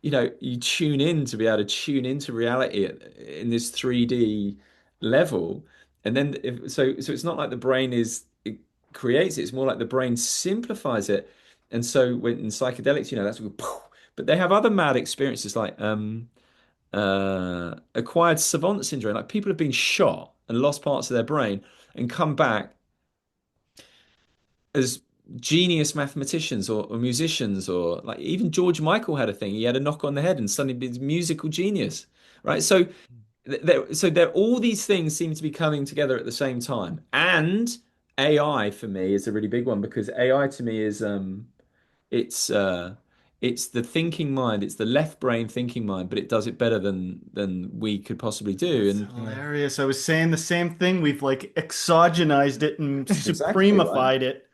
you know, you tune in to be able to tune into reality in this 3D level, and then so it's not like the brain it creates it, it's more like the brain simplifies it. And so when in psychedelics, you know, that's but they have other mad experiences like acquired savant syndrome, like people have been shot and lost parts of their brain and come back as genius mathematicians or musicians, or like even George Michael had a thing. He had a knock on the head and suddenly he's musical genius, right? So there all these things seem to be coming together at the same time. And AI for me is a really big one, because AI to me is it's it's the thinking mind, it's the left brain thinking mind, but it does it better than we could possibly do. That's And hilarious. I was saying the same thing. We've like exogenized it and that's exactly right. supremified it.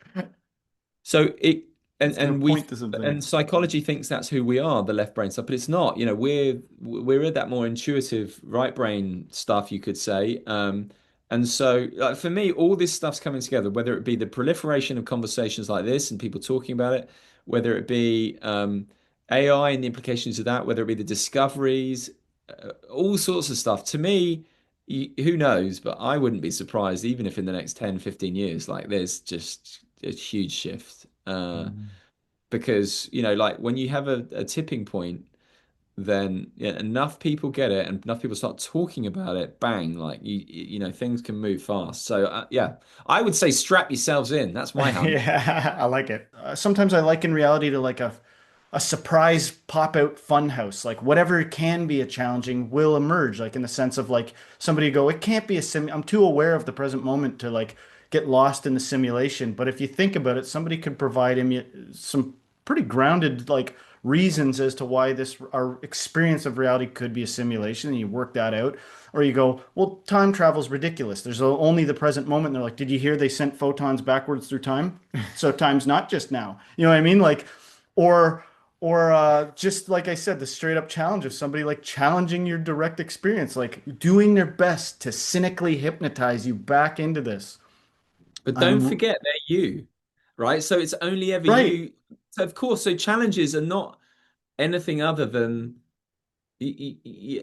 So it It's gonna and we point to something. and psychology thinks that's who we are, the left brain stuff, but it's not. You know, we're in that more intuitive right brain stuff, you could say. And so, like, for me, all this stuff's coming together, whether it be the proliferation of conversations like this and people talking about it, whether it be AI and the implications of that, whether it be the discoveries, all sorts of stuff. To me, who knows? But I wouldn't be surprised, even if in the next 10, 15 years, like there's just a huge shift. Mhm. Because, you know, like when you have a tipping point, then yeah, enough people get it and enough people start talking about it, bang, like you know, things can move fast. So yeah, I would say strap yourselves in. That's my hunch. Yeah, I like it. Sometimes I liken reality to like a surprise pop out fun house. Like whatever can be a challenging will emerge. Like in the sense of like somebody go, it can't be a sim. I'm too aware of the present moment to like get lost in the simulation. But if you think about it, somebody could provide some pretty grounded like reasons as to why this our experience of reality could be a simulation, and you work that out. Or you go, well, time travel is ridiculous. There's only the present moment. And they're like, did you hear they sent photons backwards through time? So time's not just now. You know what I mean? Like, or just like I said, the straight up challenge of somebody like challenging your direct experience, like doing their best to cynically hypnotize you back into this. But don't I'm forget they're you, right? So it's only ever right. you. So of course, so challenges are not anything other than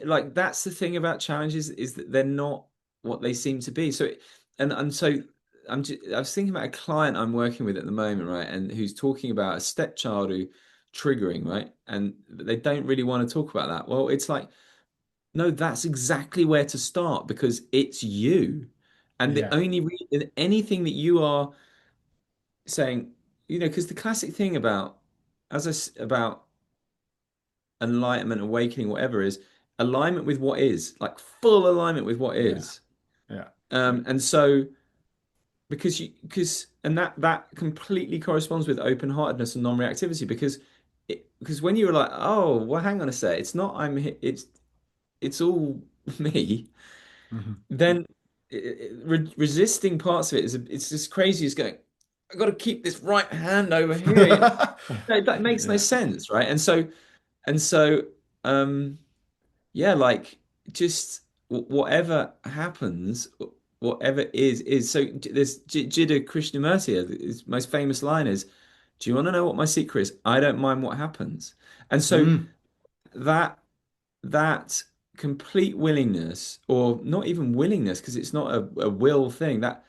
like that's the thing about challenges is that they're not what they seem to be. So and so I was thinking about a client I'm working with at the moment, right? And who's talking about a stepchild who triggering, right? And they don't really want to talk about that. Well, it's like, no, that's exactly where to start because it's you. And the Yeah. only reason anything that you are saying, because the classic thing about about enlightenment, awakening, whatever is alignment with what is, like full alignment with what Yeah. is. Yeah. And so because and that completely corresponds with open-heartedness and non-reactivity because when you were like, oh, well, hang on a sec, it's not it's all me, Mhm. then resisting parts of it it's just crazy. It's going, I got to keep this right hand over here. That makes no Yeah. sense, right? And so um yeah, like just whatever happens, whatever is. So there's Jiddu Krishnamurti, his most famous line is, "Do you want to know what my secret is? I don't mind what happens." And so Mm. that that complete willingness, or not even willingness, because it's not a will thing, that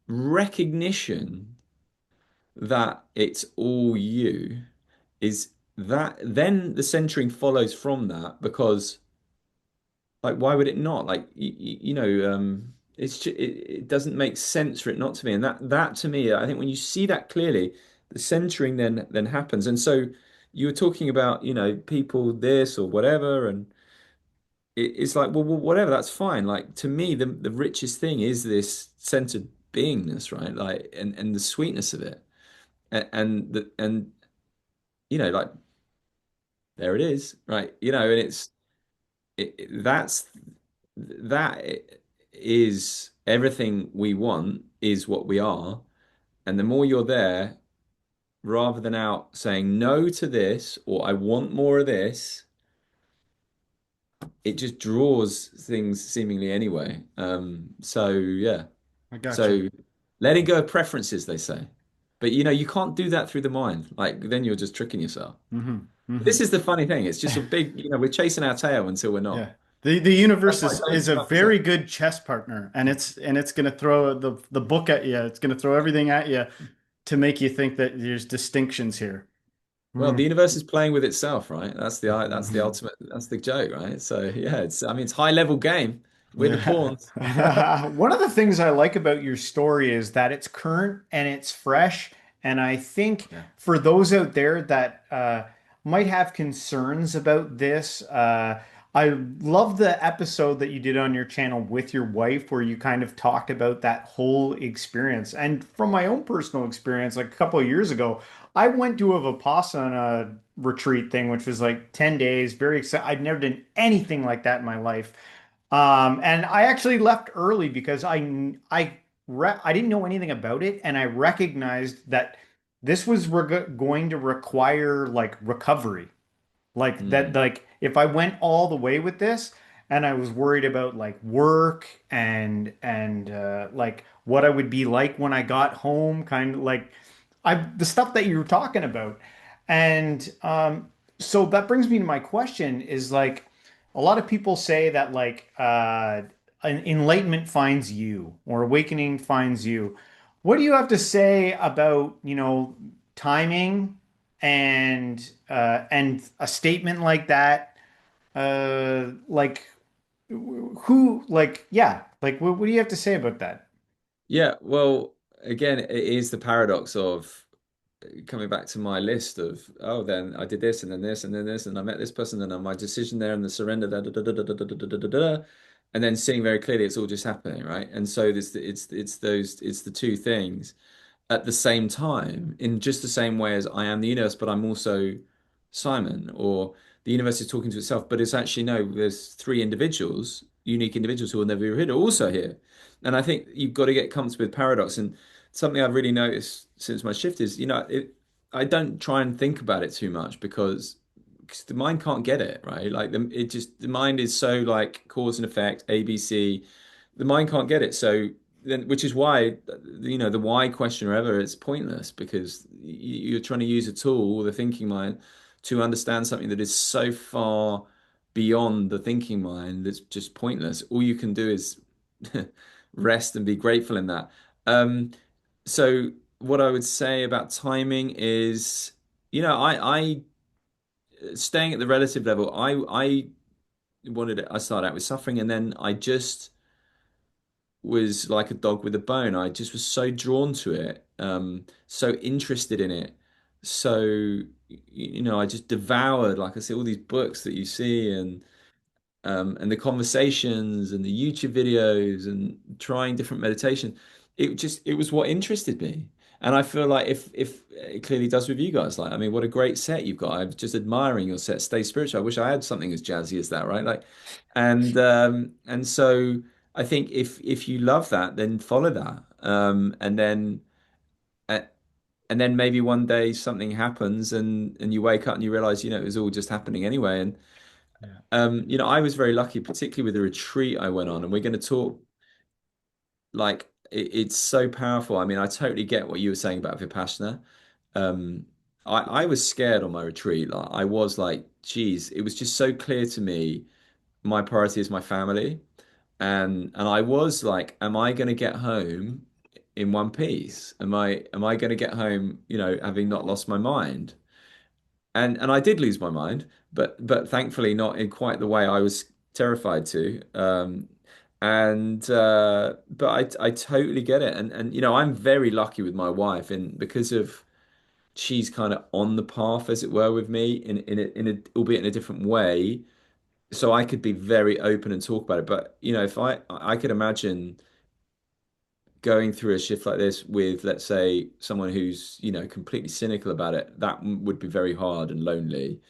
recognition that it's all you is that then the centering follows from that because like why would it not like it doesn't make sense for it not to be, and that to me I think when you see that clearly the centering then happens. And so you were talking about people this or whatever, and it's like well whatever, that's fine. Like to me the richest thing is this centered beingness, right? Like and the sweetness of it, and like there it is, right? And that's that is everything we want is what we are. And the more you're there, rather than out saying no to this or I want more of this, it just draws things seemingly anyway. So yeah. I gotcha. So letting go of preferences, they say. But you can't do that through the mind. Like then you're just tricking yourself. Hmm. This Hmm. is the funny thing. It's just a big, we're chasing our tail until we're not. Yeah. The That's universe why is a don't very good chess partner, and it's gonna throw the book at you. It's gonna throw everything at you to make you think that there's distinctions here. Well, the Mm. universe is playing with itself, right? That's the Mhm. ultimate, that's the joke, right? So yeah, I mean it's high level game. We're the Yeah. pawns. One of the things I like about your story is that it's current and it's fresh. And I think Yeah. for those out there that might have concerns about this, I love the episode that you did on your channel with your wife, where you kind of talked about that whole experience. And from my own personal experience, like a couple of years ago, I went to a Vipassana retreat thing, which was like 10 days, very excited. I'd never done anything like that in my life. And I actually left early because I didn't know anything about it, and I recognized that this was going to require like recovery, like that. Mm. Like if I went all the way with this, and I was worried about like work and like what I would be like when I got home, kind of like the stuff that you were talking about, and so that brings me to my question: is like a lot of people say that like enlightenment finds you or awakening finds you. What do you have to say about, timing and a statement like that? Like who like yeah, like what do you have to say about that? Yeah, well, again, it is the paradox of coming back to my list of, oh, then I did this and then this and then this and I met this person and my decision there and the surrender da, da, da, da, da, da, da, da, da, da, and then seeing very clearly it's all just happening, right? And so it's the two things at the same time in just the same way as I am the universe, but I'm also Simon, or the universe is talking to itself, but it's actually no, there's three individuals, unique individuals who will never be here, also here. And I think you've got to get comfortable with paradox. And something I've really noticed since my shift is, I don't try and think about it too much because the mind can't get it, right? Like the mind is so like cause and effect, ABC. The mind can't get it. So then, which is why, the why question or ever, it's pointless because you're trying to use a tool, the thinking mind, to understand something that is so far beyond the thinking mind that's just pointless. All you can do is rest and be grateful in that. So what I would say about timing is, I staying at the relative level, I started out with suffering, and then I just was like a dog with a bone. I just was so drawn to it, so interested in it. So, I just devoured, like I said, all these books that you see, and the conversations and the YouTube videos and trying different meditation. It was what interested me. And I feel like if it clearly does with you guys, like, I mean, what a great set you've got. I'm just admiring your set, Stay Spiritual. I wish I had something as jazzy as that, right? Like, and so I think if you love that, then follow that. Uh, and then maybe one day something happens, and you wake up and you realize, it was all just happening anyway. And Yeah. I was very lucky, particularly with the retreat I went on, and we're going to talk, like, it's so powerful. I mean, I totally get what you were saying about Vipassana. Um, I was scared on my retreat. Like, I was like, geez, it was just so clear to me. My priority is my family, and I was like, am I going to get home in one piece? Am I going to get home, having not lost my mind? And I did lose my mind, but thankfully not in quite the way I was terrified to. And but I totally get it, and I'm very lucky with my wife, and because of she's kind of on the path, as it were, with me in a albeit in a different way, so I could be very open and talk about it. But if I could imagine going through a shift like this with, let's say, someone who's completely cynical about it, that would be very hard and lonely.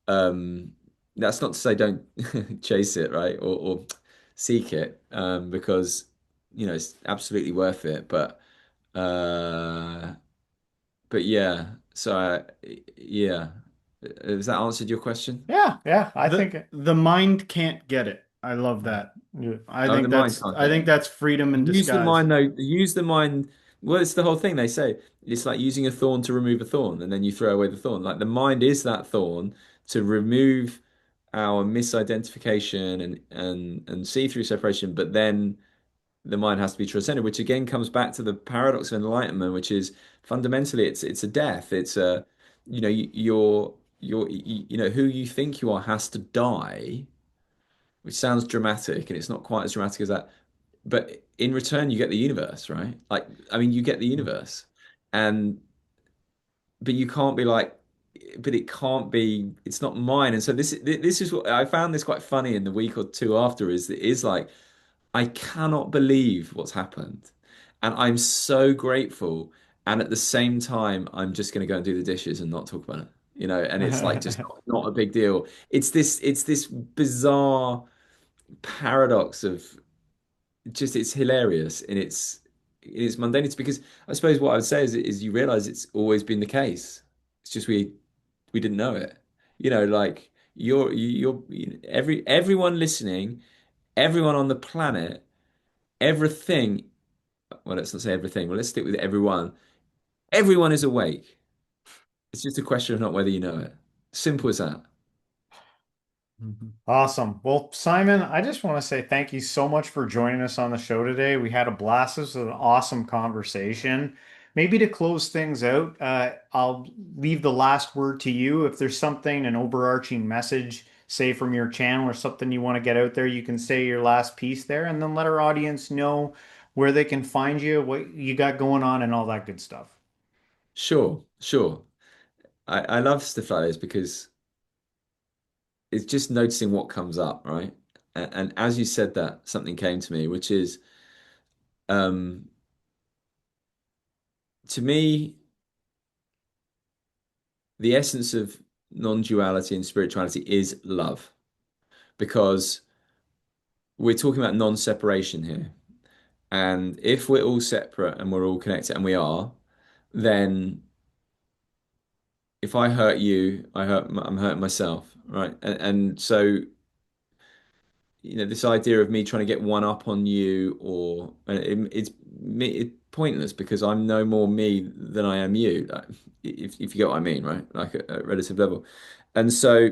Um, that's not to say don't chase it, right? Or seek it, because it's absolutely worth it. Uh, but yeah, so yeah, has that answered your question? Yeah, yeah. I The think the mind can't get it. I love that. yeah. Oh, the mind can't I get think it. that's freedom in Use the disguise. mind though. Use the mind. Well, it's the whole thing. They say it's like using a thorn to remove a thorn, and then you throw away the thorn. Like the mind is that thorn to remove our misidentification and see through separation. But then the mind has to be transcended, which again comes back to the paradox of enlightenment, which is fundamentally it's a death. It's a who you think you are has to die, which sounds dramatic, and it's not quite as dramatic as that. But in return, you get the universe, right? Like, I mean, you get the universe, and but you can't be like, but it can't be. It's not mine. And so this is what I found this quite funny in the week or two after is like I cannot believe what's happened, and I'm so grateful. And at the same time, I'm just going to go and do the dishes and not talk about it, And it's like just not a big deal. It's this bizarre paradox of just it's hilarious in its mundanity because I suppose what I would say is you realize it's always been the case. It's just we didn't know it. Like everyone listening, everyone on the planet, everything. Well, let's not say everything. Well, let's stick with everyone. Everyone is awake. It's just a question of not whether you know it. Simple as that. Awesome. Well, Simon, I just want to say thank you so much for joining us on the show today. We had a blast. This was an awesome conversation. Maybe to close things out, I'll leave the last word to you. If there's something, an overarching message, say from your channel or something you want to get out there, you can say your last piece there and then let our audience know where they can find you, what you got going on, and all that good stuff. Sure, sure. I love stuff like this because it's just noticing what comes up, right? And as you said that, something came to me, which is, um, to me, the essence of non-duality and spirituality is love, because we're talking about non-separation here. And if we're all separate and we're all connected, and we are, then if I hurt you, I'm hurting myself, right? And so, this idea of me trying to get one up on you, or it's pointless, because I'm no more me than I am you, like, if you get what I mean, right? Like at relative level. And so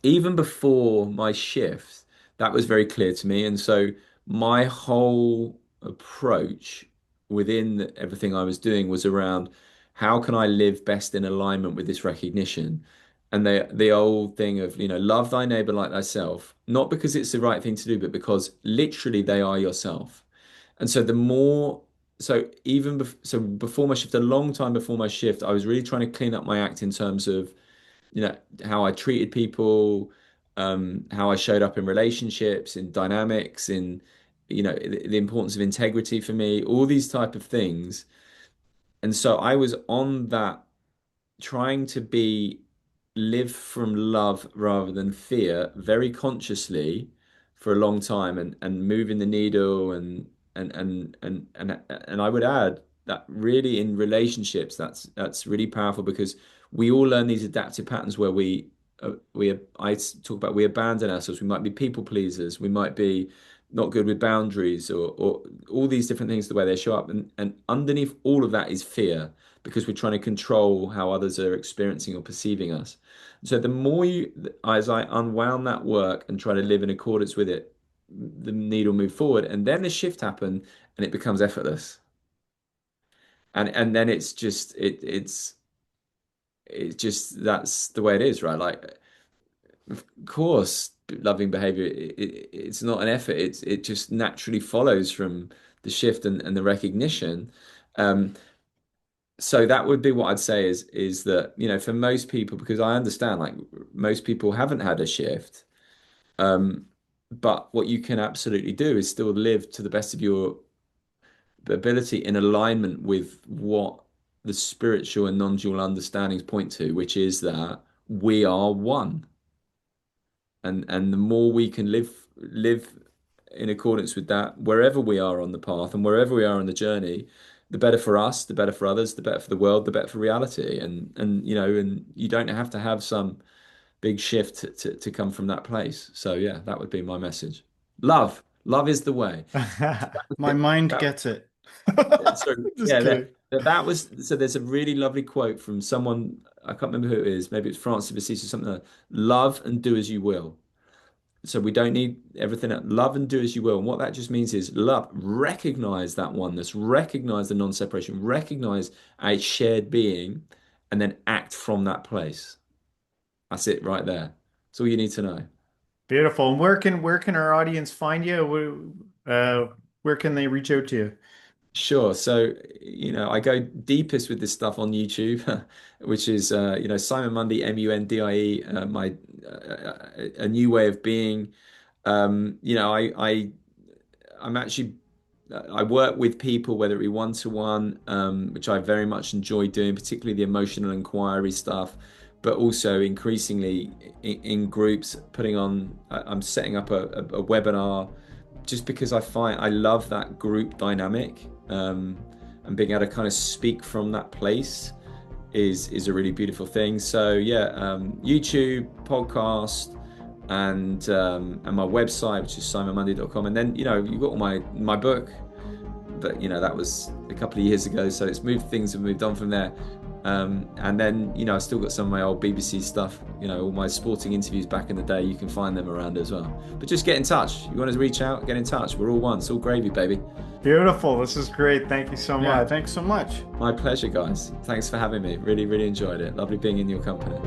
even before my shift, that was very clear to me. And so my whole approach within everything I was doing was around, how can I live best in alignment with this recognition? And the old thing of, love thy neighbor like thyself, not because it's the right thing to do, but because literally they are yourself. And so the more, so even so before my shift, a long time before my shift, I was really trying to clean up my act in terms of, how I treated people, how I showed up in relationships, in dynamics, in, the importance of integrity for me, all these type of things. And so I was on that, trying to live from love rather than fear, very consciously, for a long time, and moving the needle, and I would add that really in relationships, that's really powerful, because we all learn these adaptive patterns where I talk about, we abandon ourselves. We might be people pleasers. We might be not good with boundaries, or all these different things, the way they show up. And underneath all of that is fear, because we're trying to control how others are experiencing or perceiving us. So the more as I unwound that work and try to live in accordance with it, the needle moved forward, and then the shift happened, and it becomes effortless. And then it's just, that's the way it is, right? Like, of course, loving behavior, it's not an effort. It just naturally follows from the shift and the recognition. Um, so that would be what I'd say is that, for most people, because I understand, like, most people haven't had a shift. But what you can absolutely do is still live to the best of your ability, in alignment with what the spiritual and non-dual understandings point to, which is that we are one. And the more we can live in accordance with that, wherever we are on the path and wherever we are on the journey, the better for us, the better for others, the better for the world, the better for reality. And you don't have to have some big shift to come from that place. So yeah, that would be my message. Love is the way. My mind gets it. So Just yeah, kidding. that was, so there's a really lovely quote from someone, I can't remember who it is, maybe it's Francis of Assisi or something like that. Love and do as you will. So we don't need everything else. Love and do as you will. And what that just means is, love, recognize that oneness, recognize the non-separation, recognize a shared being, and then act from that place. That's it right there. That's all you need to know. Beautiful. And where can our audience find you? Where can they reach out to you? Sure. So, I go deepest with this stuff on YouTube, which is, Simon Mundie, Mundie, my a new way of being. I'm actually, I work with people, whether it be one-to-one, which I very much enjoy doing, particularly the emotional inquiry stuff, but also increasingly in groups, I'm setting up a webinar, just because I find I love that group dynamic, and being able to kind of speak from that place is a really beautiful thing. So yeah, YouTube, podcast, and my website, which is simonmundie.com. And then you've got all my book, but that was a couple of years ago, so things have moved on from there. And then I've still got some of my old BBC stuff, all my sporting interviews back in the day. You can find them around as well. But just get in touch. You want to reach out, get in touch. We're all one. It's all gravy, baby. Beautiful. This is great. Thank you so Yeah, much. thanks so much. My pleasure, guys. Thanks for having me. Really, really enjoyed it. Lovely being in your company.